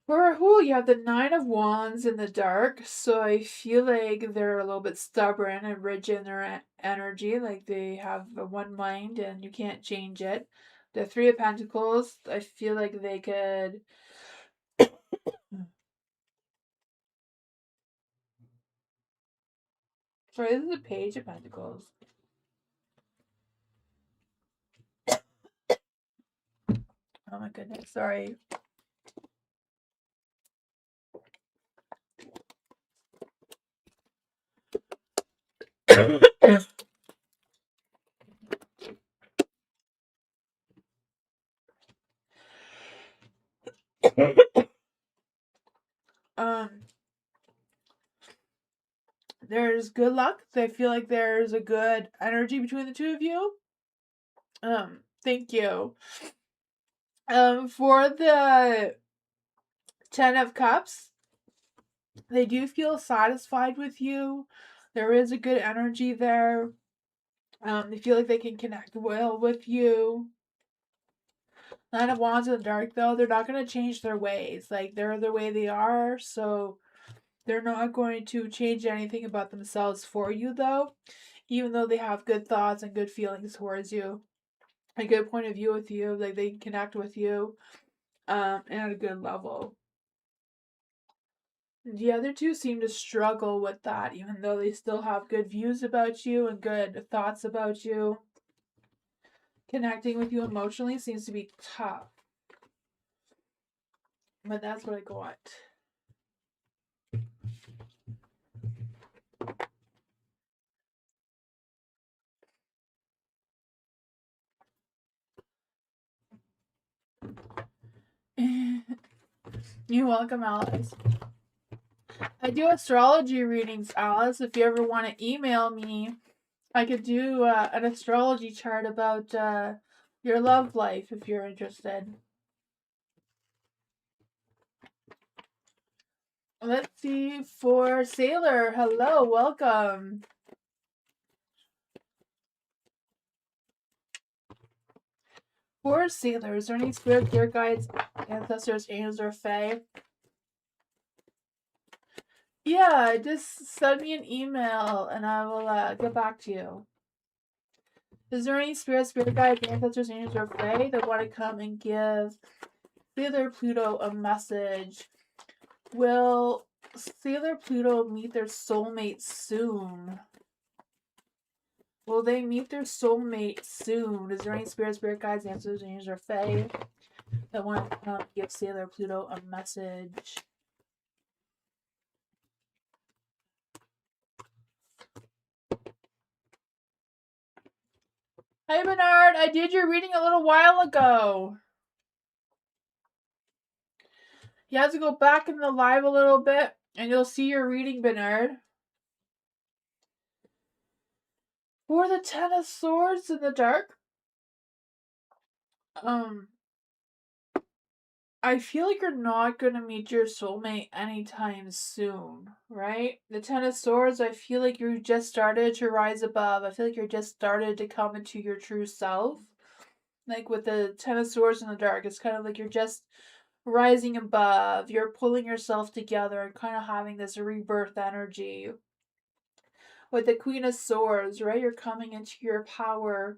For Rahul, you have the Nine of Wands in the dark, so I feel like they're a little bit stubborn and rigid in their energy, like they have one mind and you can't change it. The Three of Pentacles, I feel like they could. Sorry, this is a Page of Pentacles. Oh my goodness, sorry. um, there's good luck. I feel like there's a good energy between the two of you. Thank you. For the Ten of Cups, they do feel satisfied with you. There is a good energy there. They feel like they can connect well with you. Nine of Wands in the dark, though, they're not going to change their ways. Like, they're the way they are, so they're not going to change anything about themselves for you, though, even though they have good thoughts and good feelings towards you. a good point of view with you. Like, they can connect with you and at a good level. The other two seem to struggle with that, even though they still have good views about you and good thoughts about you. Connecting with you emotionally seems to be tough. But that's what I got. You're welcome, Alice. I do astrology readings, Alice. If you ever want to email me, I could do an astrology chart about your love life if you're interested. Let's see, for Sailor, hello, welcome. For Sailor, is there any spirit, dear guides, ancestors, angels, or fae? Yeah, just send me an email and I will get back to you. Is there any spirit guides, ancestors, angels, or fae that want to come and give Sailor Pluto a message? Will Sailor Pluto meet their soulmate soon? Will they meet their soulmate soon? Is there any spirit guides, ancestors, angels, or fae that want to come and give Sailor Pluto a message? Hi, Bernard. I did your reading a little while ago. You have to go back in the live a little bit, and you'll see your reading, Bernard. For the Ten of Swords in the dark, I feel like you're not going to meet your soulmate anytime soon, right? The Ten of Swords, I feel like you just started to rise above. I feel like you're just started to come into your true self. Like with the Ten of Swords in the dark, it's kind of like you're just rising above. You're pulling yourself together and kind of having this rebirth energy. With the Queen of Swords, right? You're coming into your power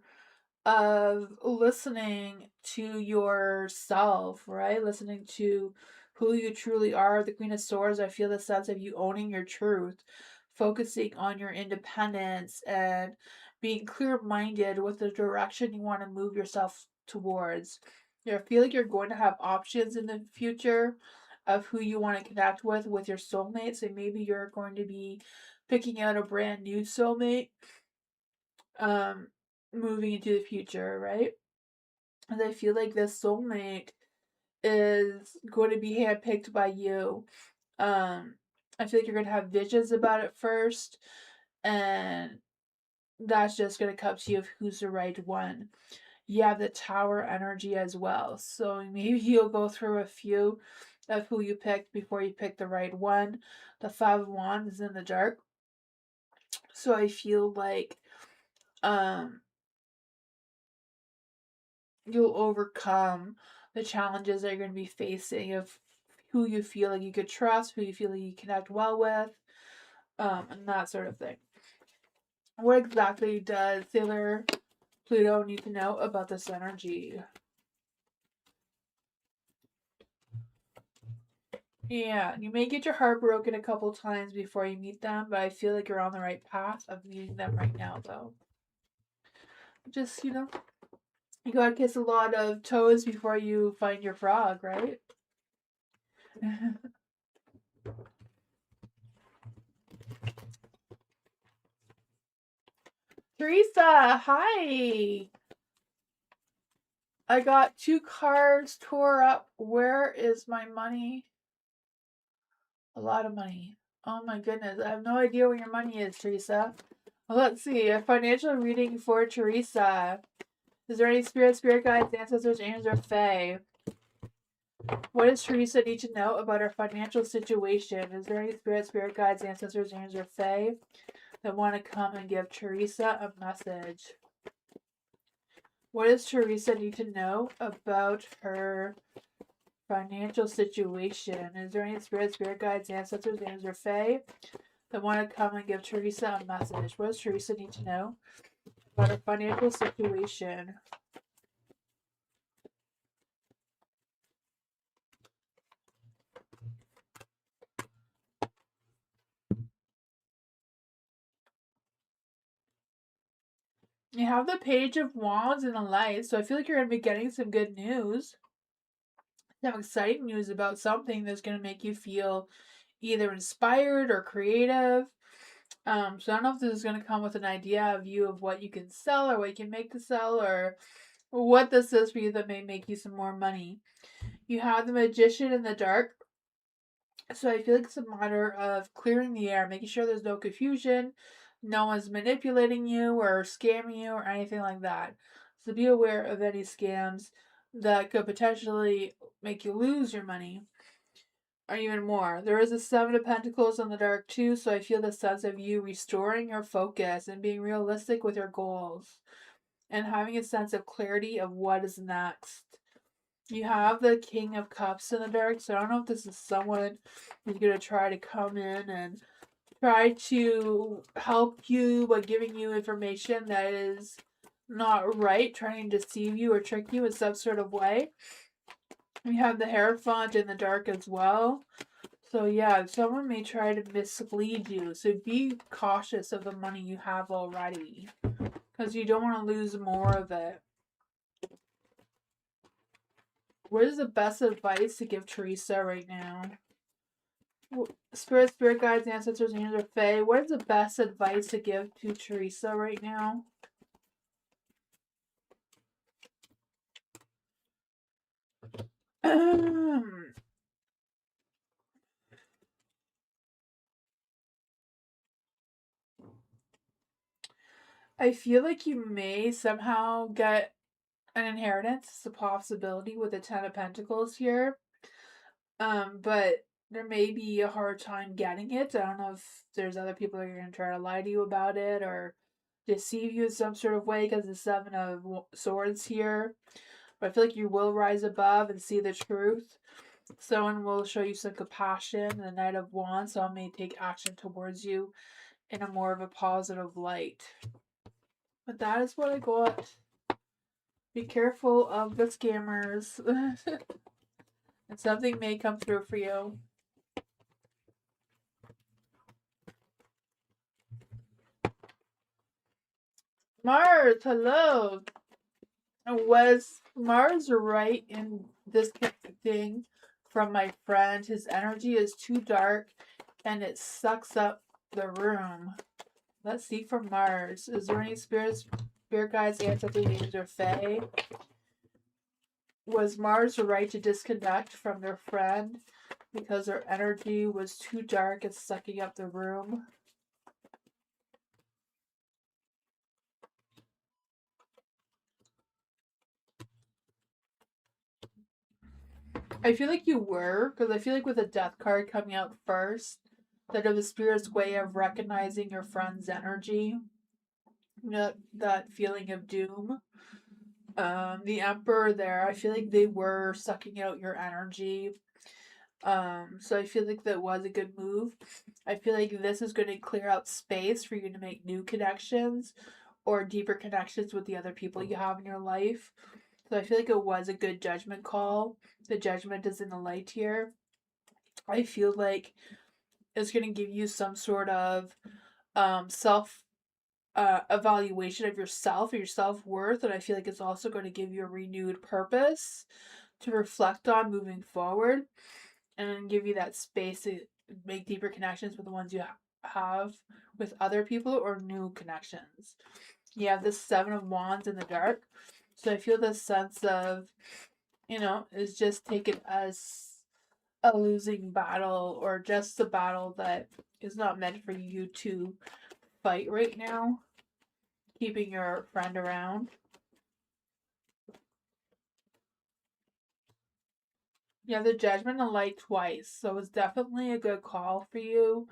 of listening to yourself, right? Listening to who you truly are. The Queen of Swords, I feel the sense of you owning your truth, focusing on your independence, and being clear-minded with the direction you want to move yourself towards. I feel like you're going to have options in the future of who you want to connect with your soulmate. So maybe you're going to be picking out a brand new soulmate moving into the future, right? And I feel like this soulmate is going to be handpicked by you. I feel like you're going to have visions about it first, and that's just going to come to you of who's the right one. You have the Tower energy as well, so maybe you'll go through a few of who you picked before you pick the right one. The Five of Wands is in the dark, so I feel like you'll overcome the challenges that you're going to be facing of who you feel like you could trust, who you feel like you connect well with, and that sort of thing. What exactly does Sailor Pluto need to know about this energy? Yeah, you may get your heart broken a couple times before you meet them, but I feel like you're on the right path of meeting them right now, though. Just, you gotta kiss a lot of toes before you find your frog, right? Teresa, hi! I got 2 cars tore up. Where is my money? A lot of money. Oh my goodness. I have no idea where your money is, Teresa. Well, let's see. A financial reading for Teresa. Is there any spirit guides, ancestors, angels, or fae? What does Teresa need to know about her financial situation? Is there any spirit guides, ancestors, angels, or fae that want to come and give Teresa a message? What does Teresa need to know about her financial situation? Is there any spirit guides, ancestors, angels, or fae that want to come and give Teresa a message? What does Teresa need to know about her financial situation? You have the Page of Wands and the Light, so I feel like you're going to be getting some good news. Some exciting news about something that's going to make you feel either inspired or creative. So I don't know if this is going to come with an idea of you of what you can sell or what you can make to sell or what this is for you that may make you some more money. You have the Magician in the Dark. So I feel like it's a matter of clearing the air, making sure there's no confusion, no one's manipulating you or scamming you or anything like that. So be aware of any scams that could potentially make you lose your money or even more. There is a Seven of Pentacles in the Dark too, so I feel the sense of you restoring your focus and being realistic with your goals and having a sense of clarity of what is next. You have the King of Cups in the Dark, so I don't know if this is someone who's going to try to come in and try to help you by giving you information that is not right, trying to deceive you or trick you in some sort of way. We have the Hierophant in the Dark as well. So yeah, someone may try to mislead you. So be cautious of the money you have already, because you don't want to lose more of it. What is the best advice to give Teresa right now? Spirit guides, ancestors, angels, or fae. What is the best advice to give to Teresa right now? I feel like you may somehow get an inheritance. It's a possibility with the Ten of Pentacles here. But there may be a hard time getting it. I don't know if there's other people that are going to try to lie to you about it or deceive you in some sort of way because the Seven of Swords here. But I feel like you will rise above and see the truth. Someone will show you some compassion. The Knight of Wands, someone may take action towards you in a more of a positive light. But that is what I got. Be careful of the scammers. And something may come through for you. Mars, hello. Was Mars right in disconnecting from my friend? His energy is too dark and it sucks up the room. Let's see from Mars. Is there any spirit guides, ancestors, angels, or fae? Was Mars right to disconnect from their friend because their energy was too dark and sucking up the room? I feel like you were, because I feel like with the death card coming out first, that it was Spirit's way of recognizing your friend's energy, that feeling of doom. The Emperor there, I feel like they were sucking out your energy. So I feel like that was a good move. I feel like this is going to clear out space for you to make new connections or deeper connections with the other people you have in your life. So I feel like it was a good judgment call. The Judgment is in the light here. I feel like it's going to give you some sort of self evaluation of yourself or your self worth, and I feel like it's also going to give you a renewed purpose to reflect on moving forward, and then give you that space to make deeper connections with the ones you have with other people or new connections. You have this Seven of Wands in the Dark, so I feel this sense of, is just taken as a losing battle or just a battle that is not meant for you to fight right now, keeping your friend around. You have the Judgment and Light twice, so it's definitely a good call for you.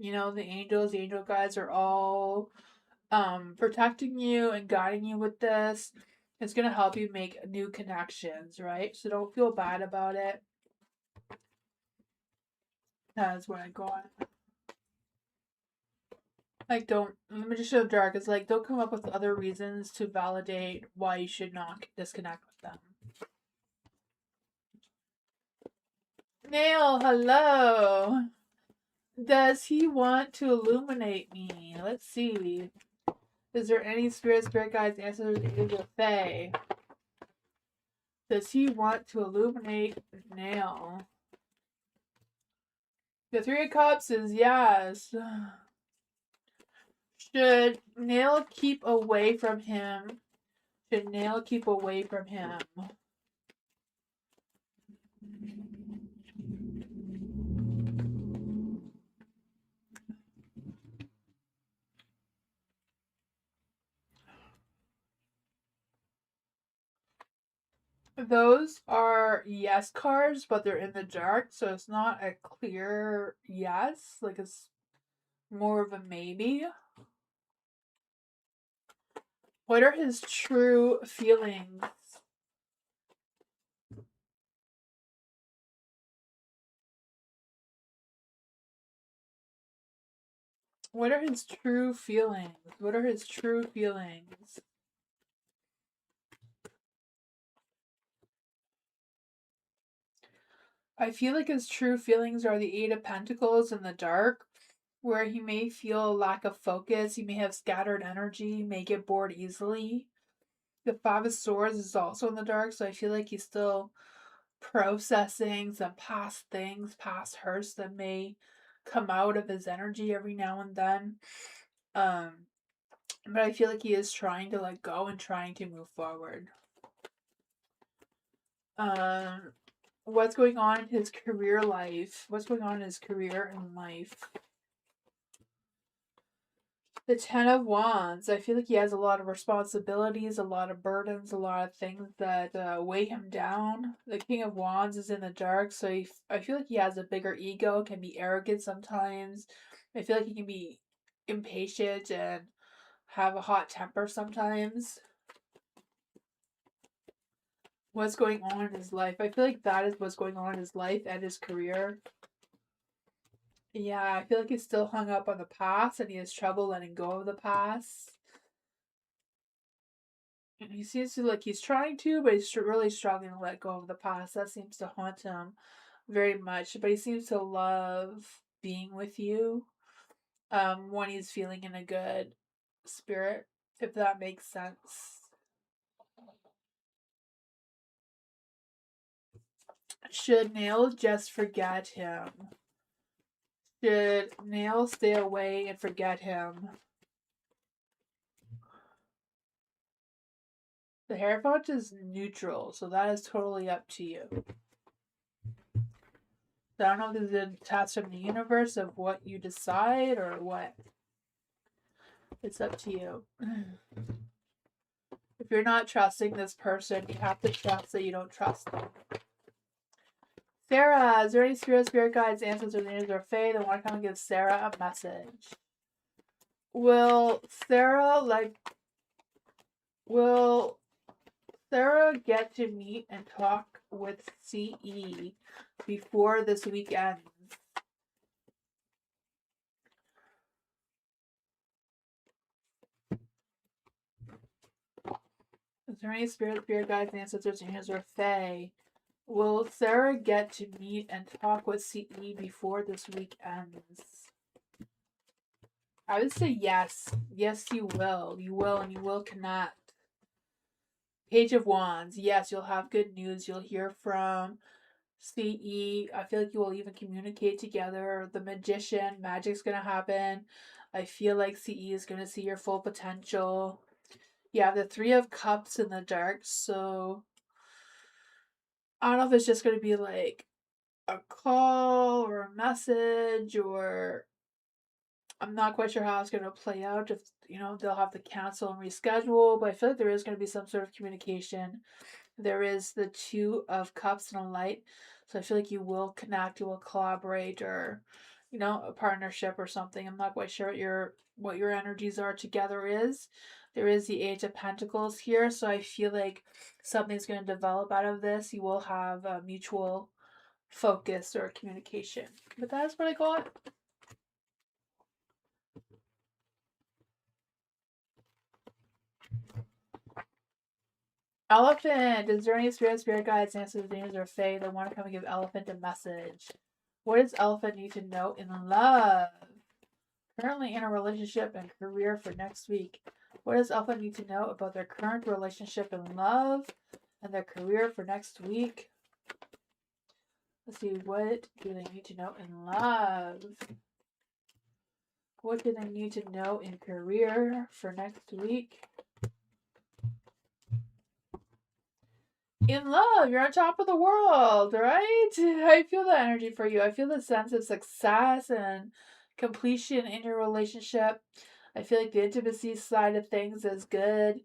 The angel guides are all protecting you and guiding you with this. It's going to help you make new connections, right? So don't feel bad about it. That's what I got. Like, don't, the Magician of Dark is like, don't come up with other reasons to validate why you should not disconnect with them. Nail, hello. Does he want to illuminate me? Let's see. Is there any spirit guides, answers, or Fae? Does he want to illuminate Nail? The Three of Cups is yes. Should Nail keep away from him? Should Nail keep away from him? Those are yes cards, but they're in the dark, so it's not a clear yes. Like, it's more of a maybe. What are his true feelings? What are his true feelings? What are his true feelings? I feel like his true feelings are the Eight of Pentacles in the dark, where he may feel a lack of focus, he may have scattered energy, may get bored easily. The Five of Swords is also in the dark, so I feel like he's still processing some past things, past hurts that may come out of his energy every now and then. But I feel like he is trying to let go and trying to move forward. What's going on in his career life? What's going on in his career and life? The Ten of Wands. I feel like he has a lot of responsibilities, a lot of burdens, a lot of things that weigh him down. The King of Wands is in the dark, so I feel like he has a bigger ego, can be arrogant sometimes. I feel like he can be impatient and have a hot temper sometimes. What's going on in his life? I feel like that is what's going on in his life and his career. Yeah, I feel like he's still hung up on the past and he has trouble letting go of the past. And he seems to like he's trying to, but he's really struggling to let go of the past. That seems to haunt him very much. But he seems to love being with you when he's feeling in a good spirit, if that makes sense. Should Nail just forget him? Should Nail stay away and forget him? The Hierophant is neutral, so that is totally up to you. So I don't know if this is a task from the universe of what you decide or what. It's up to you. If you're not trusting this person, you have to trust that you don't trust them. Sarah, is there any spirit guides, answers, or names, or fae that want to come and give Sarah a message? Will Sarah get to meet and talk with CE before this week ends? Is there any spirit guides, ancestors, angels, or fae? Will Sarah get to meet and talk with CE before this week ends? I would say yes. Yes, you will. You will, and you will connect. Page of Wands. Yes, you'll have good news. You'll hear from CE. I feel like you will even communicate together. The Magician. Magic's going to happen. I feel like CE is going to see your full potential. You have the Three of Cups in the dark, so I don't know if it's just going to be like a call or a message, or I'm not quite sure how it's going to play out. If they'll have to cancel and reschedule, but I feel like there is going to be some sort of communication. There is the Two of Cups and a Light, so I feel like you will connect, you will collaborate, or a partnership or something. I'm not quite sure what your energies are together is. There is the Eight of Pentacles here, so I feel like something's going to develop out of this. You will have a mutual focus or communication. But that's what I got. Elephant! Is there any spirit guides, ancestors, angels, or fae that want to come and give Elephant a message? What does Elephant need to know in love? Currently in a relationship and career for next week. What does Alpha need to know about their current relationship and love and their career for next week? Let's see, what do they need to know in love? What do they need to know in career for next week? In love, you're on top of the world, right? I feel the energy for you. I feel the sense of success and completion in your relationship. I feel like the intimacy side of things is good.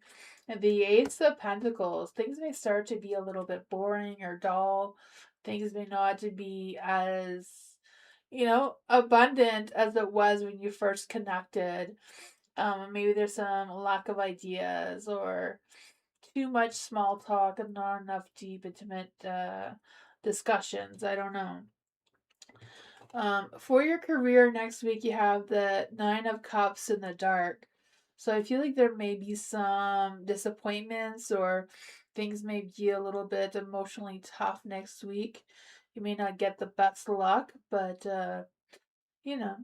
And the Ace of Pentacles, things may start to be a little bit boring or dull. Things may not to be as, abundant as it was when you first connected. Maybe there's some lack of ideas or too much small talk and not enough deep, intimate discussions. I don't know. For your career next week, you have the Nine of Cups in the dark. So I feel like there may be some disappointments or things may be a little bit emotionally tough next week. You may not get the best luck, but you know.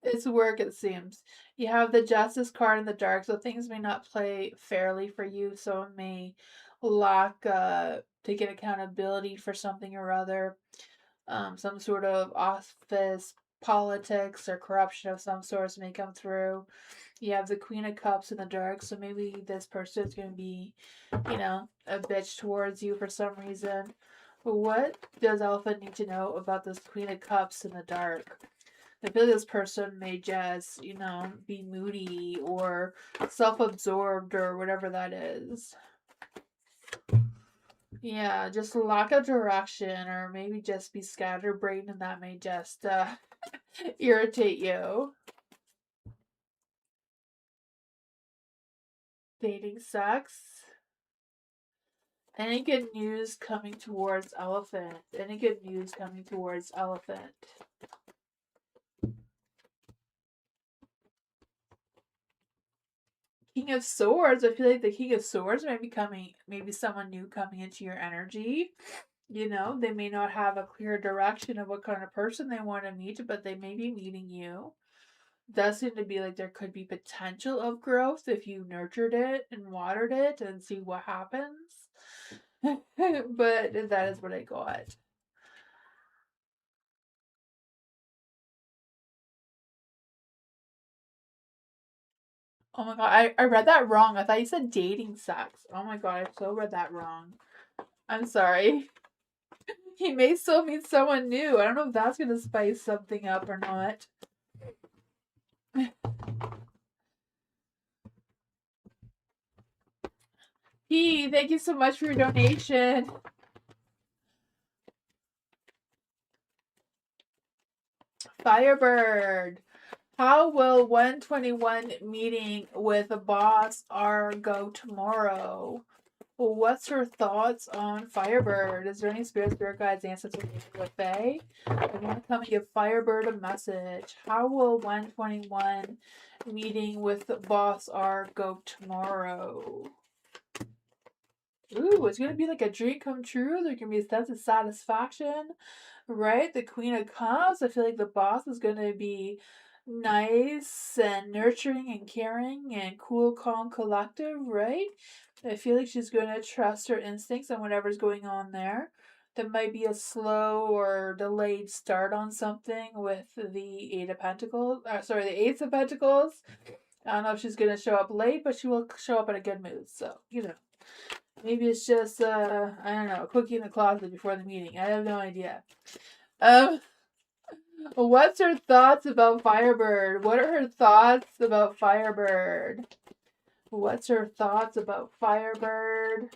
It's work, it seems. You have the Justice card in the dark, so things may not play fairly for you. Someone may lack taking accountability for something or other. Some sort of office politics or corruption of some sorts may come through. You have the Queen of Cups in the dark, so maybe this person is going to be, a bitch towards you for some reason. But what does Alpha need to know about this Queen of Cups in the dark? I feel this person may just, be moody or self-absorbed or whatever that is. Yeah, just lack of direction or maybe just be scatterbrained and that may just irritate you. Dating sex. Any good news coming towards Elephant? Any good news coming towards Elephant? King of Swords. I feel like the King of Swords might be maybe someone new coming into your energy. They may not have a clear direction of what kind of person they want to meet, but they may be meeting you. Does seem to be like there could be potential of growth if you nurtured it and watered it and see what happens. But that is what I got. Oh my god, I read that wrong. I thought you said dating sex. Oh my god, I so read that wrong. I'm sorry. He may still meet someone new. I don't know if that's gonna spice something up or not. Thank you so much for your donation. Firebird. How will 121 meeting with the boss R go tomorrow? What's her thoughts on Firebird? Is there any spirit guides, ancestors with Fae? I want to come and give Firebird a message. How will 121 meeting with the boss R go tomorrow? Ooh, it's gonna be like a dream come true. There can be a sense of satisfaction, right? The Queen of Cups. I feel like the boss is gonna be nice and nurturing and caring and cool, calm, collective, right? I feel like she's going to trust her instincts and whatever's going on there. There might be a slow or delayed start on something with the Eight of Pentacles. The Ace of Pentacles. I don't know if she's going to show up late, but she will show up in a good mood. So, maybe it's just, I don't know, a cookie in the closet before the meeting. I have no idea. What's her thoughts about Firebird? What are her thoughts about Firebird? What's her thoughts about Firebird?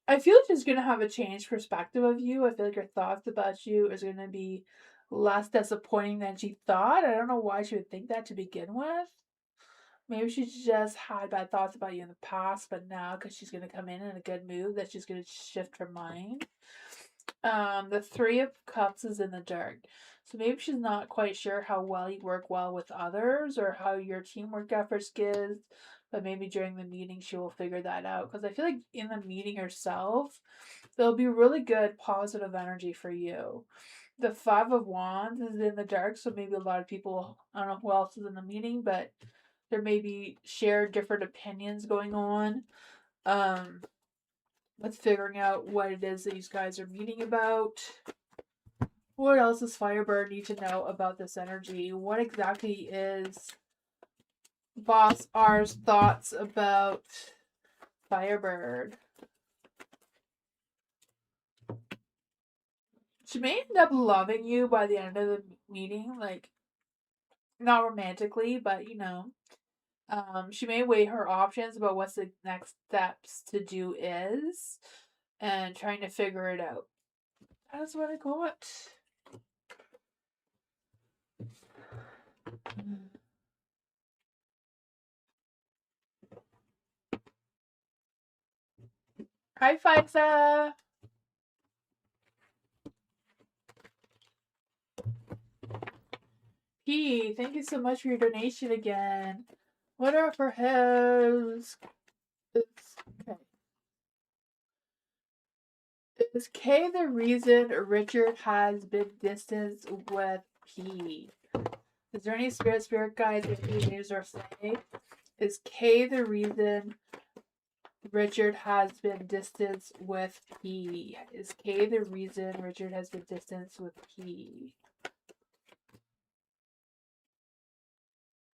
I feel like she's going to have a changed perspective of you. I feel like her thoughts about you is going to be less disappointing than she thought. I don't know why she would think that to begin with. Maybe she just had bad thoughts about you in the past, but now because she's going to come in a good mood, that she's going to shift her mind. The Three of Cups is in the dark. So maybe she's not quite sure how well you work well with others or how your teamwork efforts gives, but maybe during the meeting she will figure that out. Because I feel like in the meeting herself, there'll be really good positive energy for you. The Five of Wands is in the dark, so maybe a lot of people, I don't know who else is in the meeting, but there may be shared different opinions going on. With figuring out what it is that these guys are meeting about. What else does Firebird need to know about this energy? What exactly is Boss R's thoughts about Firebird? She may end up loving you by the end of the meeting, like, not romantically, but you know. She may weigh her options about what's the next steps to do is and trying to figure it out. That's what I got. Hi, Fiza. P, thank you so much for your donation again. What are for his? Okay. Is K the reason Richard has been distanced with P? Is there any spirit guides or news or say? Is K the reason Richard has been distanced with P? Is K the reason Richard has been distanced with P?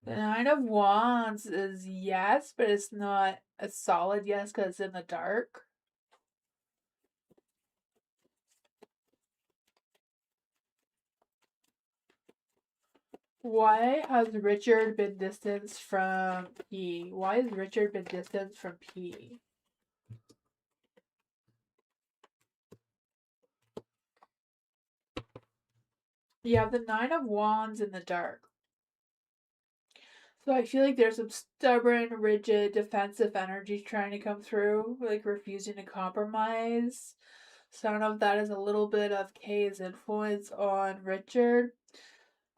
The Nine of Wands is yes, but it's not a solid yes because it's in the dark. Why has Richard been distanced from P? Why has Richard been distanced from P? You have the Nine of Wands in the dark. So I feel like there's some stubborn, rigid, defensive energy trying to come through, like refusing to compromise. So I don't know if that is a little bit of K's influence on Richard.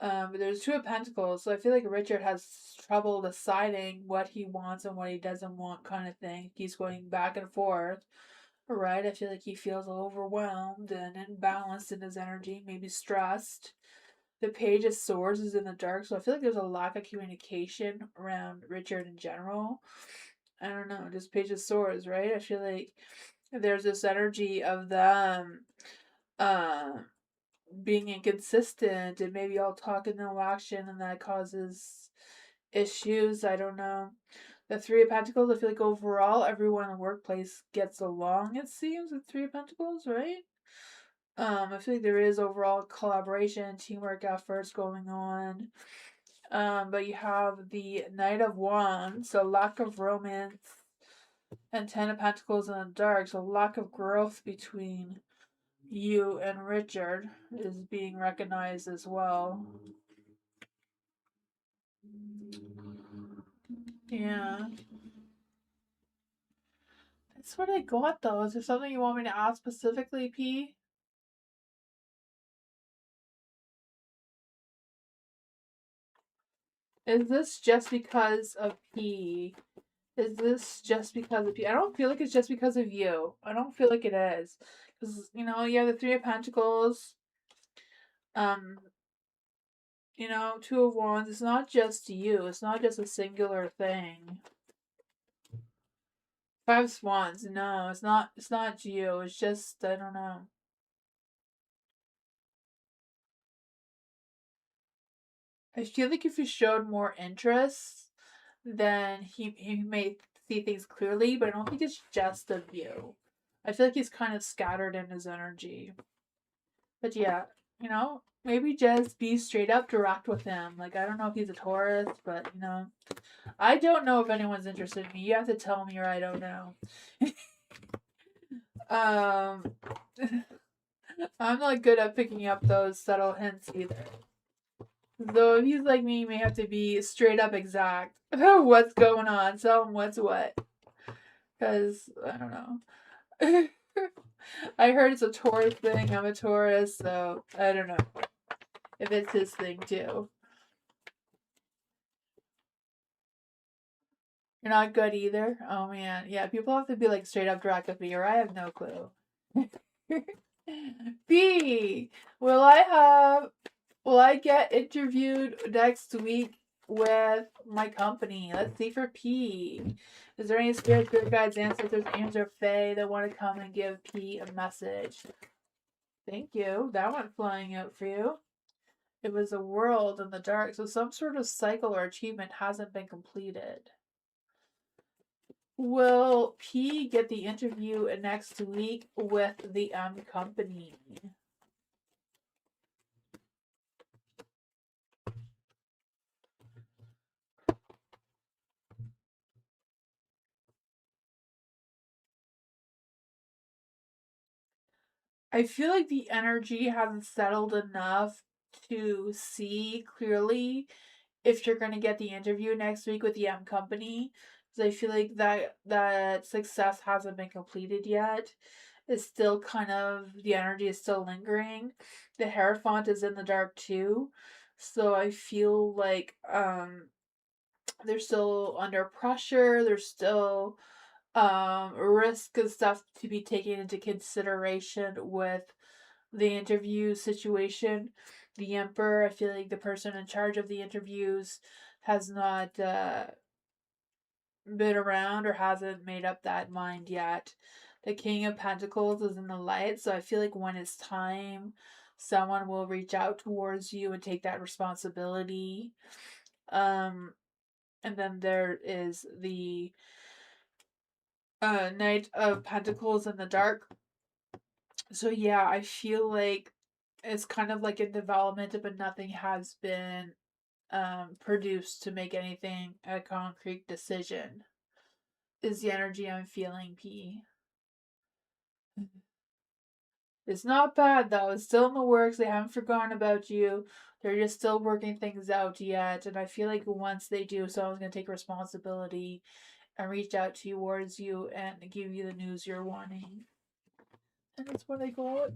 But there's Two of Pentacles, so I feel like Richard has trouble deciding what he wants and what he doesn't want, kind of thing. He's going back and forth, right? I feel like he feels overwhelmed and imbalanced in his energy, maybe stressed. The Page of Swords is in the dark, so I feel like there's a lack of communication around Richard in general. I don't know, just Page of Swords, right? I feel like there's this energy of them being inconsistent and maybe all talk and no action, and that causes issues. I don't know. The Three of Pentacles, I feel like overall everyone in the workplace gets along, it seems, with Three of Pentacles, right? I feel like there is overall collaboration, teamwork efforts going on. But you have the Knight of Wands, so lack of romance, and Ten of Pentacles in the dark, so lack of growth between you and Richard is being recognized as well. Yeah. That's what I got though. Is there something you want me to ask specifically, P? Is this just because of P? Is this just because of P? I don't feel like it's just because of you. I don't feel like it is. Because, you know, you have the Three of Pentacles. You know, Two of Wands. It's not just you. It's not just a singular thing. Five of Wands. No, it's not. It's not you. It's just, I don't know. I feel like if he showed more interest, then he may see things clearly, but I don't think it's just of you. I feel like he's kind of scattered in his energy. But yeah, you know, maybe just be straight up direct with him. Like, I don't know if he's a Taurus, but you know, I don't know if anyone's interested in me. You have to tell me or I don't know. I'm not good at picking up those subtle hints either. Though if he's like me, you may have to be straight up exact. What's going on? Tell him what's what. Because, I don't know. I heard it's a Taurus thing. I'm a Taurus, so I don't know if it's his thing too. You're not good either? Oh man. Yeah, people have to be like straight up direct with me or I have no clue. B, will I get interviewed next week with my company. Let's see for P. Is there any spirit guides, ancestors, angels, or fae that want to come and give P a message? Thank you. That went flying out for you. It was a world in the dark, so some sort of cycle or achievement hasn't been completed. Will P get the interview next week with the company? I feel like the energy hasn't settled enough to see clearly if you're going to get the interview next week with the company. Because I feel like that success hasn't been completed yet. It's still kind of, the energy is still lingering. The Hierophant is in the dark too. So I feel like they're still under pressure. There's still risk and stuff to be taken into consideration with the interview situation. The Emperor, I feel like the person in charge of the interviews has not been around or hasn't made up that mind yet. The King of Pentacles is in the light, so I feel like when it's time, someone will reach out towards you and take that responsibility. And then there is the Knight of Pentacles in the dark. So yeah, I feel like it's kind of like in development, but nothing has been produced to make anything a concrete decision. Is the energy I'm feeling, P. It's not bad though. It's still in the works. They haven't forgotten about you. They're just still working things out yet. And I feel like once they do, someone's gonna take responsibility and reach out towards you and give you the news you're wanting. And that's what I got.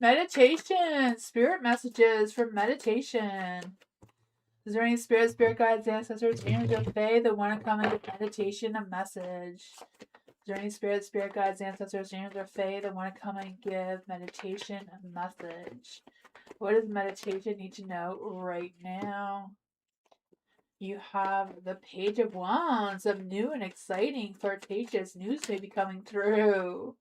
Meditation! Spirit messages for meditation. Is there any spirit guides, ancestors, angels, or fae that want to come into meditation a message? Is there any spirit guides, ancestors, angels, or fae that want to come and give meditation a message? What does meditation need to know right now? You have the Page of Wands. Some new and exciting, flirtatious news may be coming through.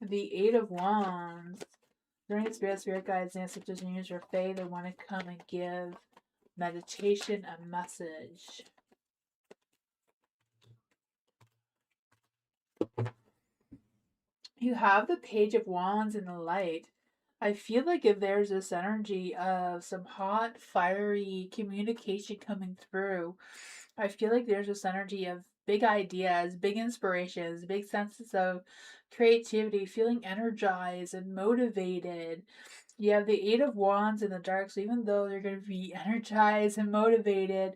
The Eight of Wands. Is there any spirit guides, ancestors, angels, or fae that want to come and give meditation a message? You have the Page of Wands in the light. I feel like if there's this energy of some hot, fiery communication coming through, I feel like there's this energy of big ideas, big inspirations, big senses of creativity, feeling energized and motivated. You have the Eight of Wands in the dark, so even though they're going to be energized and motivated,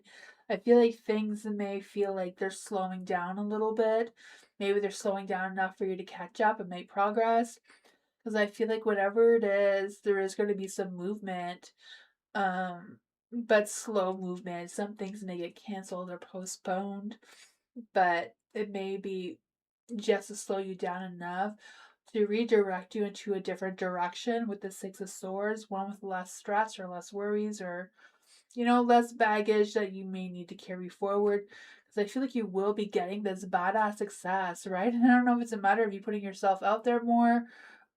I feel like things may feel like they're slowing down a little bit. Maybe they're slowing down enough for you to catch up and make progress. Because I feel like whatever it is, there is going to be some movement, but slow movement. Some things may get canceled or postponed, but it may be just to slow you down enough to redirect you into a different direction with the Six of Swords, one with less stress or less worries or, less baggage that you may need to carry forward. Because I feel like you will be getting this badass success, right? And I don't know if it's a matter of you putting yourself out there more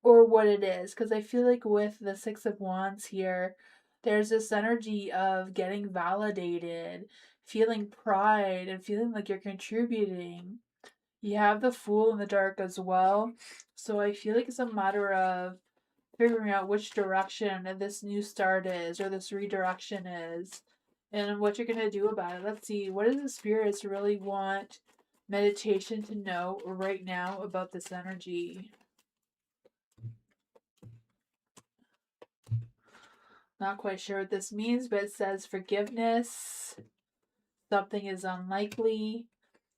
or what it is. Because I feel like with the Six of Wands here, there's this energy of getting validated, feeling pride, and feeling like you're contributing. You have the Fool in the dark as well. So I feel like it's a matter of figuring out which direction this new start is or this redirection is and what you're going to do about it. Let's see. What does the spirits really want meditation to know right now about this energy? Not quite sure what this means, but it says forgiveness. Something is unlikely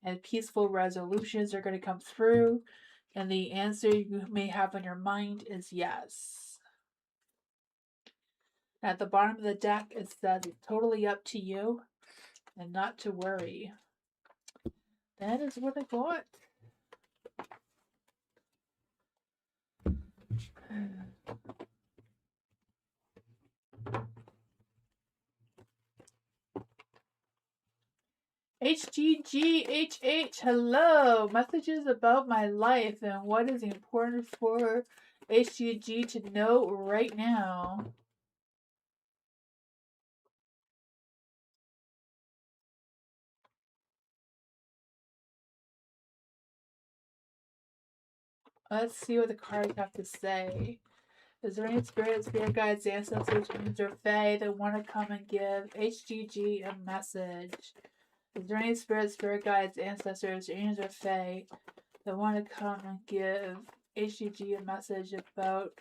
and peaceful resolutions are going to come through. And the answer you may have on your mind is yes. At the bottom of the deck, it says it's totally up to you and not to worry. That is what I got. HGGHH, hello. Messages about my life and what is important for HGG to know right now. Let's see what the cards have to say. Is there any spirit guides, ancestors, angels, or fae that want to come and give HGG a message? Is there any spirit guides, ancestors, angels, or fae that want to come and give HGG a message about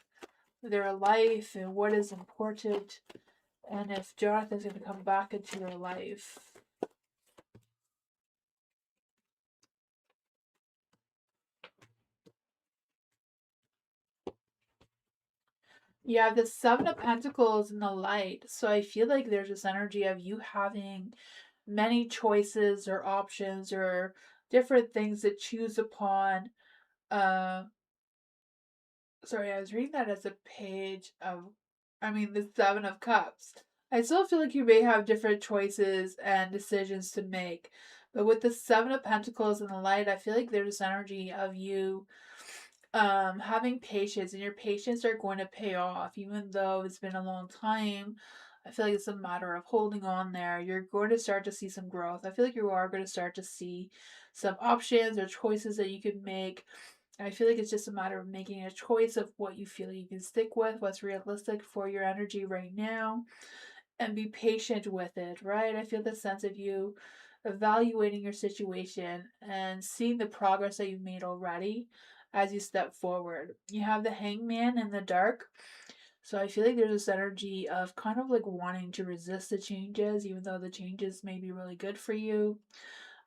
their life and what is important, and if Jonathan's going to come back into your life? You have the Seven of Pentacles in the light, so I feel like there's this energy of you having many choices or options or different things to choose upon. Sorry, I was reading that as a page of, the Seven of Cups. I still feel like you may have different choices and decisions to make, but with the Seven of Pentacles in the light, I feel like there's this energy of you having patience, and your patience are going to pay off even though it's been a long time. I feel like it's a matter of holding on there. You're going to start to see some growth. I feel like you are going to start to see some options or choices that you can make. I feel like it's just a matter of making a choice of what you feel you can stick with, what's realistic for your energy right now, and be patient with it, right? I feel the sense of you evaluating your situation and seeing the progress that you've made already as you step forward. You have the Hangman in the dark. So I feel like there's this energy of kind of like wanting to resist the changes, even though the changes may be really good for you.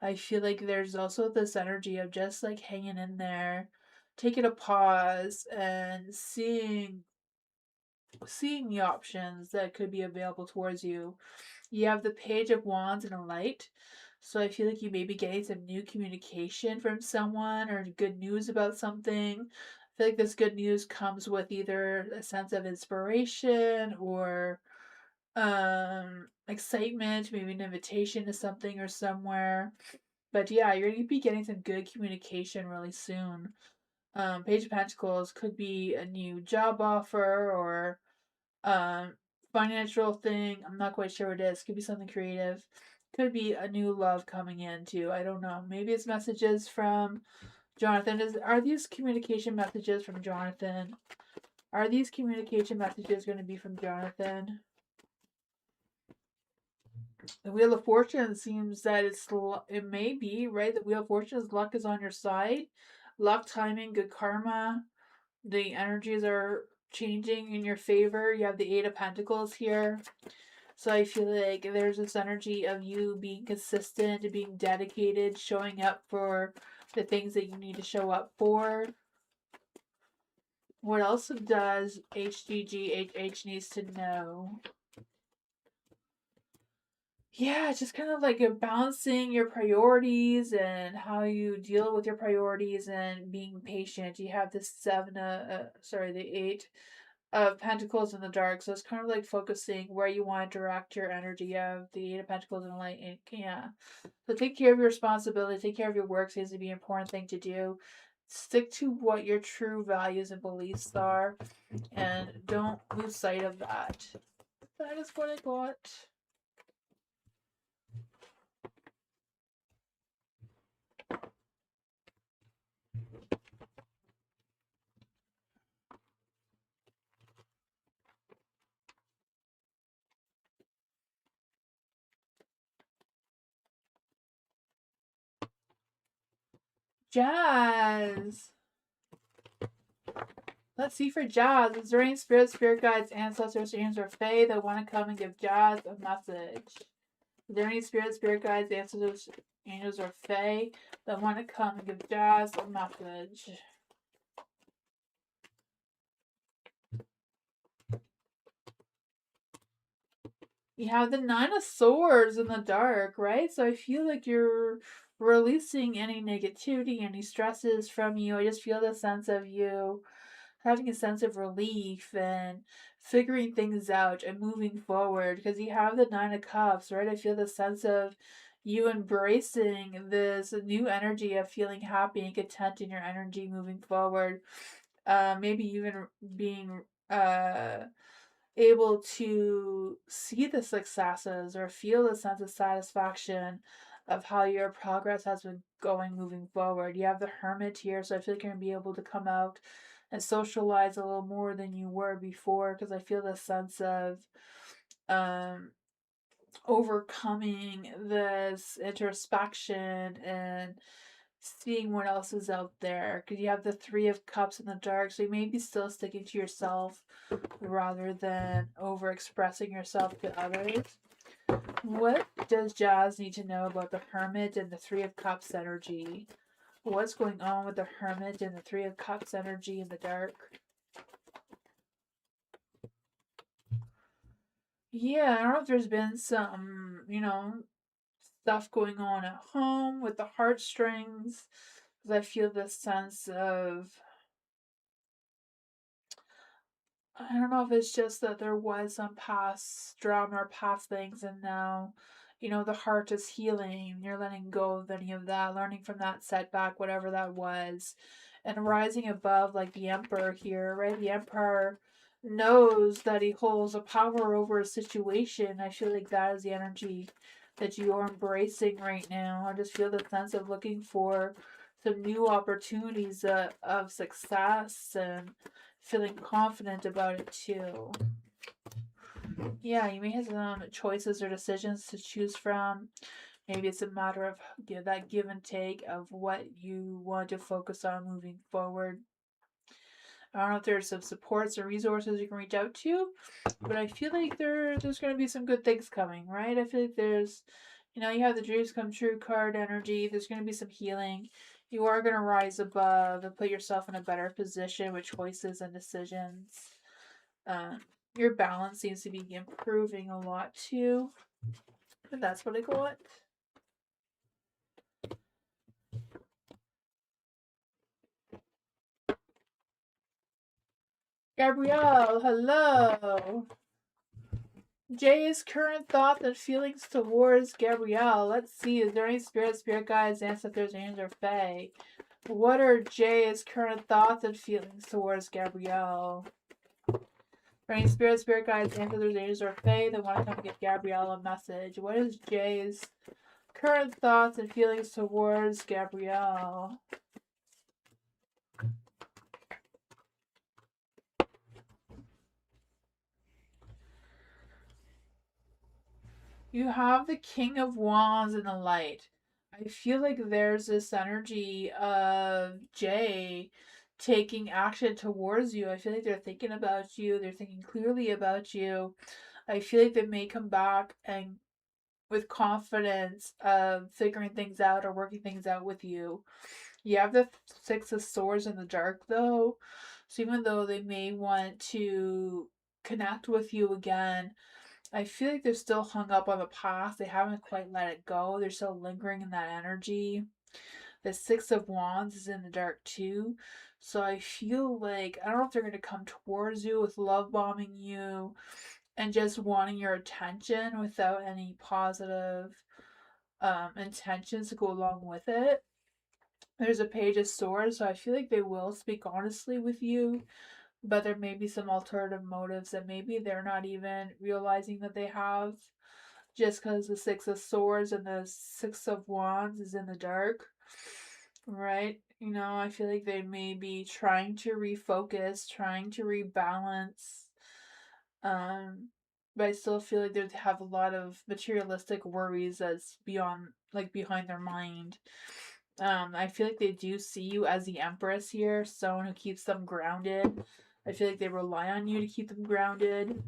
I feel like there's also this energy of just like hanging in there, taking a pause and seeing the options that could be available towards you. You have the Page of Wands and a light. So I feel like you may be getting some new communication from someone or good news about something. I feel like this good news comes with either a sense of inspiration or excitement, maybe an invitation to something or somewhere. But yeah, you're gonna be getting some good communication really soon. Page of Pentacles could be a new job offer or um financial thing. I'm not quite sure what it is. Could be something creative. Could be a new love coming in too. I don't know. Maybe it's messages from Jonathan. Are these communication messages from Jonathan? Are these communication messages going to be from Jonathan? The Wheel of Fortune seems that it may be, right? The Wheel of Fortune's luck is on your side. Luck, timing, good karma. The energies are changing in your favor. You have the Eight of Pentacles here. So I feel like there's this energy of you being consistent, being dedicated, showing up for the things that you need to show up for. What else does HGGHH needs to know? Yeah, just kind of like balancing your priorities and how you deal with your priorities and being patient. You have this the Eight of Pentacles in the dark, so it's kind of like focusing where you want to direct your energy. You have the Eight of Pentacles in the light, and yeah. So take care of your responsibility, take care of your work. Seems to be an important thing to do. Stick to what your true values and beliefs are, and don't lose sight of that. That is what I got. Jazz. Let's see for Jazz. Is there any spirit guides, ancestors, angels, or fae that want to come and give Jazz a message? Is there any spirit guides, ancestors, angels, or fae that want to come and give Jazz a message? You have the Nine of Swords in the dark, right? So I feel like you're releasing any negativity, any stresses from you. I just feel the sense of you having a sense of relief and figuring things out and moving forward, because you have the Nine of Cups, right? I feel the sense of you embracing this new energy of feeling happy and content in your energy moving forward. Maybe even being able to see the successes or feel the sense of satisfaction of how your progress has been going moving forward. You have the Hermit here, so I feel like you're going to be able to come out and socialize a little more than you were before, because I feel the sense of um, overcoming this introspection and seeing what else is out there, because you have the Three of Cups in the dark, so you may be still sticking to yourself rather than over expressing yourself to others. What does Jazz need to know about the Hermit and the Three of Cups energy? What's going on with the Hermit and the Three of Cups energy in the dark? Yeah, I don't know if there's been some, stuff going on at home with the heartstrings, because I feel this sense of, I don't know if it's just that there was some past drama or past things, and now, the heart is healing. You're letting go of any of that, learning from that setback, whatever that was, and rising above, like the Emperor here, right? The Emperor knows that he holds a power over a situation. I feel like that is the energy that you are embracing right now. I just feel the sense of looking for some new opportunities of success and feeling confident about it too. Yeah, you may have some choices or decisions to choose from. Maybe it's a matter of that give and take of what you want to focus on moving forward. I don't know if there's some supports or resources you can reach out to, but I feel like there's going to be some good things coming, right? I feel like there's, you have the dreams come true card energy. There's going to be some healing. You are going to rise above and put yourself in a better position with choices and decisions. Your balance seems to be improving a lot too. And that's what I got. Gabrielle, hello. Jay's current thoughts and feelings towards Gabrielle. Let's see, is there any spirit guides, ancestors, angels, or fae? What are Jay's current thoughts and feelings towards Gabrielle? For any spirit guides, ancestors, angels, or fae that want to come and give Gabrielle a message, what is Jay's current thoughts and feelings towards Gabrielle? You have the King of Wands in the light. I feel like there's this energy of Jay taking action towards you. I feel like they're thinking about you. They're thinking clearly about you. I feel like they may come back and with confidence of figuring things out or working things out with you. You have the Six of Swords in the dark though. So even though they may want to connect with you again, I feel like they're still hung up on the past. They haven't quite let it go. They're still lingering in that energy. The Six of Wands is in the dark too. So I feel like, I don't know if they're going to come towards you with love bombing you and just wanting your attention without any positive intentions to go along with it. There's a Page of Swords, so I feel like they will speak honestly with you, but there may be some alternative motives that maybe they're not even realizing that they have, just because the Six of Swords and the Six of Wands is in the dark, right? I feel like they may be trying to refocus, trying to rebalance, but I still feel like they have a lot of materialistic worries that's beyond, like, behind their mind. I feel like they do see you as the Empress here, someone who keeps them grounded. I feel like they rely on you to keep them grounded.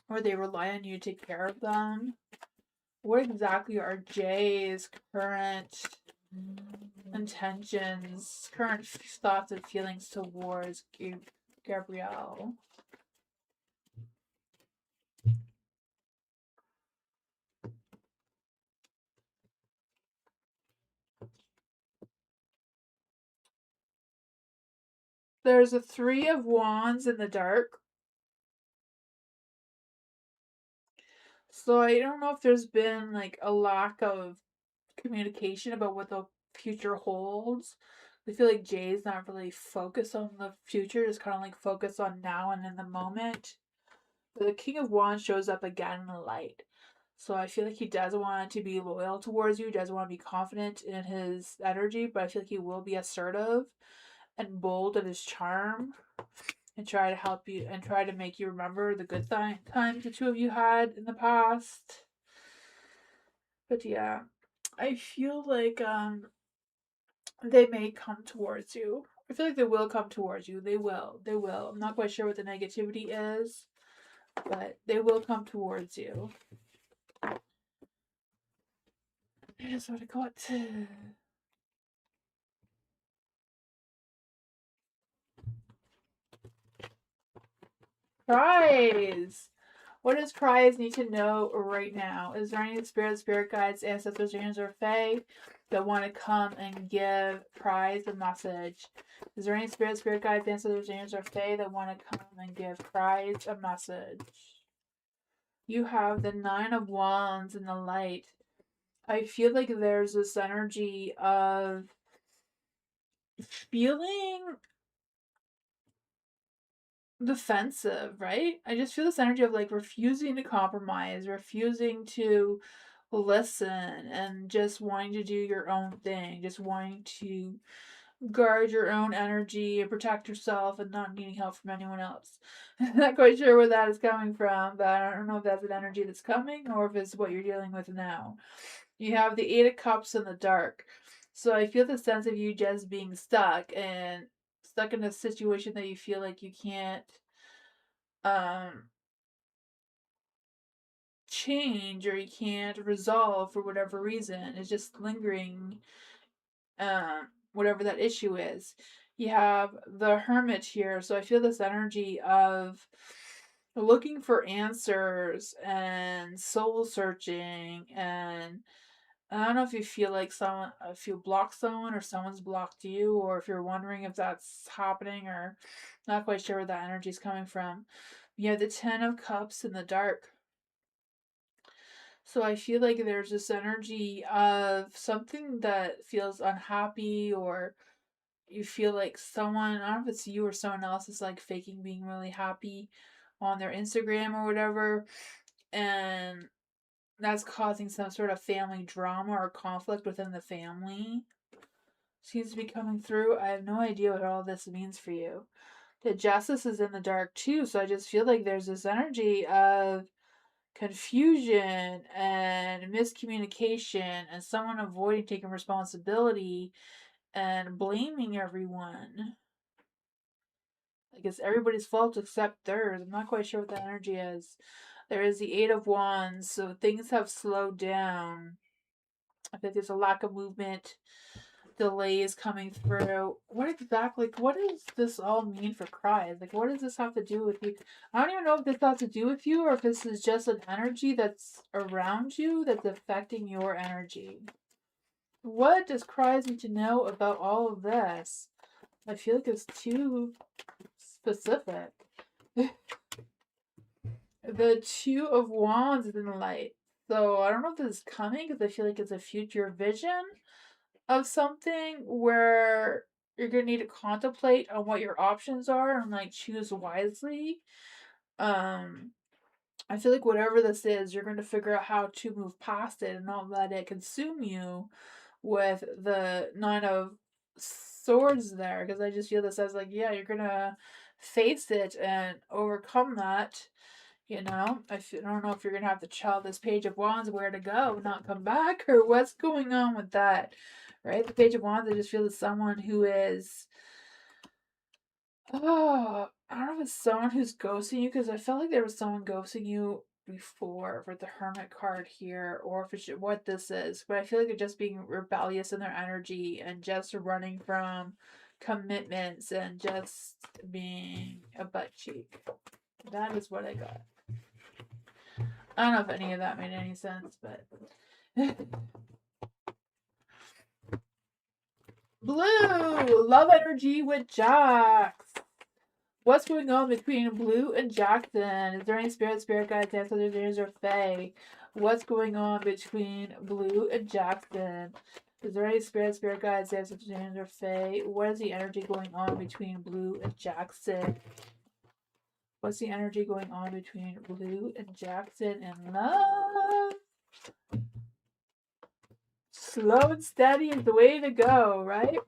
Or they rely on you to take care of them. What exactly are Jay's current intentions, current thoughts and feelings towards Gabrielle? There's a 3 of Wands in the dark. So I don't know if there's been like a lack of communication about what the future holds. I feel like Jay's not really focused on the future, just kind of like focused on now and in the moment. But the King of Wands shows up again in the light. So I feel like he does want to be loyal towards you, does want to be confident in his energy, but I feel like he will be assertive and bold in his charm and try to help you and try to make you remember the good times the two of you had in the past. But yeah, I feel like they may come towards you. I feel like they will come towards you. They will. They will. I'm not quite sure what the negativity is, but they will come towards you. Here's what I got. Prize! What does Prize need to know right now? Is there any spirit guides, ancestors, angels, or fae that want to come and give Prize a message? Is there any spirit guides, ancestors, angels, or fae that want to come and give Prize a message? You have the 9 of Wands in the light. I feel like there's this energy of feeling defensive, right? I just feel this energy of like refusing to compromise, refusing to listen, and just wanting to do your own thing, just wanting to guard your own energy and protect yourself and not needing help from anyone else. I'm not quite sure where that is coming from, but I don't know if that's an energy that's coming or if it's what you're dealing with now. You have the 8 of Cups in the dark. So I feel the sense of you just being stuck in a situation that you feel like you can't um change or you can't resolve for whatever reason. It's just lingering, whatever that issue is. You have the Hermit here, so I feel this energy of looking for answers and soul searching. And I don't know if you feel like if you blocked someone or someone's blocked you, or if you're wondering if that's happening, or not quite sure where that energy is coming from. You have the 10 of Cups in the dark. So I feel like there's this energy of something that feels unhappy, or you feel like someone, I don't know if it's you or someone else, is like faking being really happy on their Instagram or whatever. And that's causing some sort of family drama or conflict within the family. Seems to be coming through. I have no idea what all this means for you. The Justice is in the dark too, so I just feel like there's this energy of confusion and miscommunication and someone avoiding taking responsibility and blaming everyone. Like it's everybody's fault except theirs. I'm not quite sure what that energy is. There is the 8 of Wands, so things have slowed down. I think there's a lack of movement, delays coming through. What does this all mean for Cries? Like, what does this have to do with you? I don't even know if this has to do with you or if this is just an energy that's around you that's affecting your energy. What does Cries need to know about all of this? I feel like it's too specific. The 2 of Wands is in the light. So I don't know if this is coming because I feel like it's a future vision of something where you're gonna need to contemplate on what your options are and like choose wisely. I feel like whatever this is, you're gonna figure out how to move past it and not let it consume you with the 9 of Swords there, because I just feel this as like, yeah, you're gonna face it and overcome that. I don't know if you're gonna have to tell this Page of Wands where to go, not come back, or what's going on with that, right? The Page of Wands, I just feel is someone who is, oh, I don't know if it's someone who's ghosting you, because I felt like there was someone ghosting you before for the Hermit card here, or if it's what this is, but I feel like they're just being rebellious in their energy and just running from commitments and just being a butt cheek. That is what I got. I don't know if any of that made any sense, but Blue, love energy with Jax. What's going on between Blue and Jackson? Is there any spirit guides, ancestors, or fae? What's going on between Blue and Jackson? Is there any spirit guides, ancestors, or fae? What is the energy going on between Blue and Jackson? What's the energy going on between Blue and Jackson and love? Slow and steady is the way to go, right?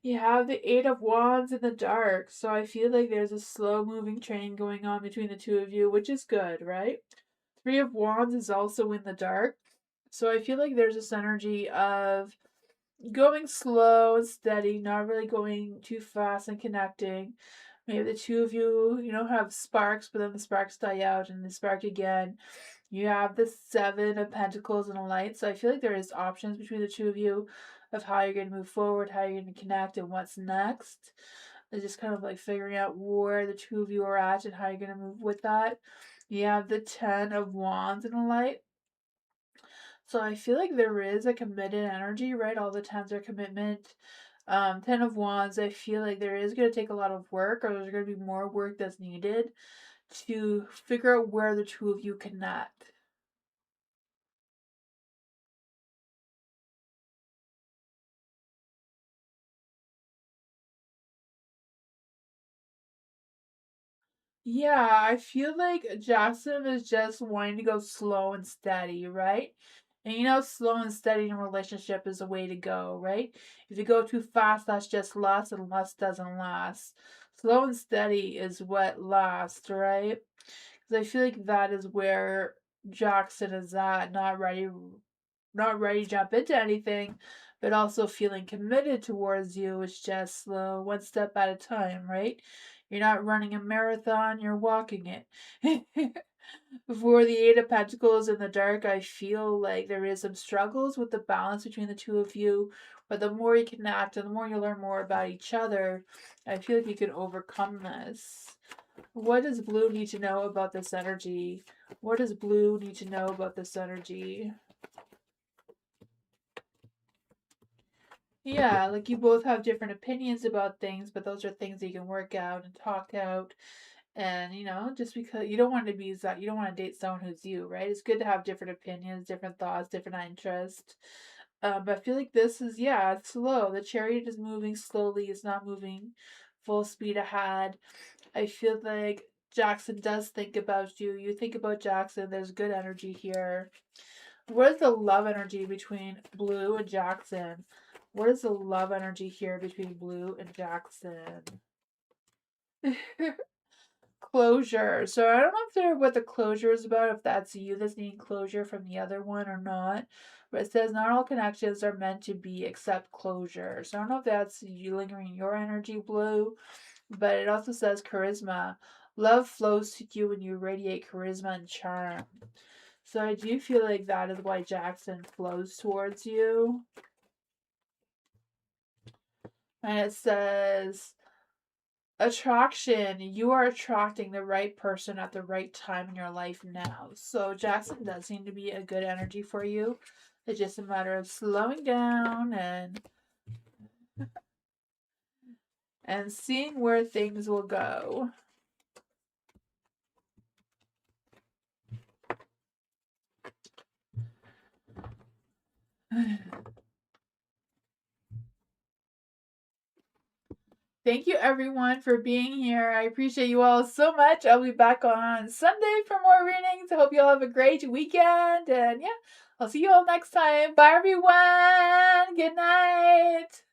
You have the Eight of Wands in the dark, so I feel like there's a slow moving train going on between the two of you, which is good, right? Three of Wands is also in the dark, so I feel like there's this energy of going slow and steady, not really going too fast and connecting. Maybe the two of you, have sparks, but then the sparks die out and they spark again. You have the Seven of Pentacles and a Light, so I feel like there is options between the two of you of how you're going to move forward, how you're going to connect, and what's next. It's just kind of like figuring out where the two of you are at and how you're going to move with that. You have the Ten of Wands and a Light. So I feel like there is a committed energy, right? All the tens are commitment. Ten of Wands, I feel like there is going to take a lot of work, or there's going to be more work that's needed to figure out where the two of you connect. Yeah, I feel like Jackson is just wanting to go slow and steady, right? And slow and steady in a relationship is a way to go, right? If you go too fast, that's just lust, and lust doesn't last. Slow and steady is what lasts, right? Because I feel like that is where Jackson is at, not ready to jump into anything, but also feeling committed towards you. It's just slow, one step at a time, right? You're not running a marathon, you're walking it. For the Eight of Pentacles in the dark, I feel like there is some struggles with the balance between the two of you. But the more you connect and the more you learn more about each other, I feel like you can overcome this. What does Blue need to know about this energy? What does Blue need to know about this energy? Yeah, like you both have different opinions about things, but those are things that you can work out and talk out. And just because you don't want to be that, you don't want to date someone who's you, right? It's good to have different opinions, different thoughts, different interests. But I feel like this is, yeah, it's slow. The chariot is moving slowly, it's not moving full speed ahead. I feel like Jackson does think about you. You think about Jackson. There's good energy here. What is the love energy between Blue and Jackson? What is the love energy here between Blue and Jackson? Closure. So I don't know what the closure is about, if that's you that's needing closure from the other one or not. But it says not all connections are meant to be except closure. So I don't know if that's you lingering your energy, Blue. But it also says charisma. Love flows to you when you radiate charisma and charm. So I do feel like that is why Jackson flows towards you. And it says attraction. You are attracting the right person at the right time in your life now. So Jackson does seem to be a good energy for you. It's just a matter of slowing down and seeing where things will go. Thank you everyone for being here. I appreciate you all so much. I'll be back on Sunday for more readings. I hope you all have a great weekend. And yeah, I'll see you all next time. Bye everyone. Good night.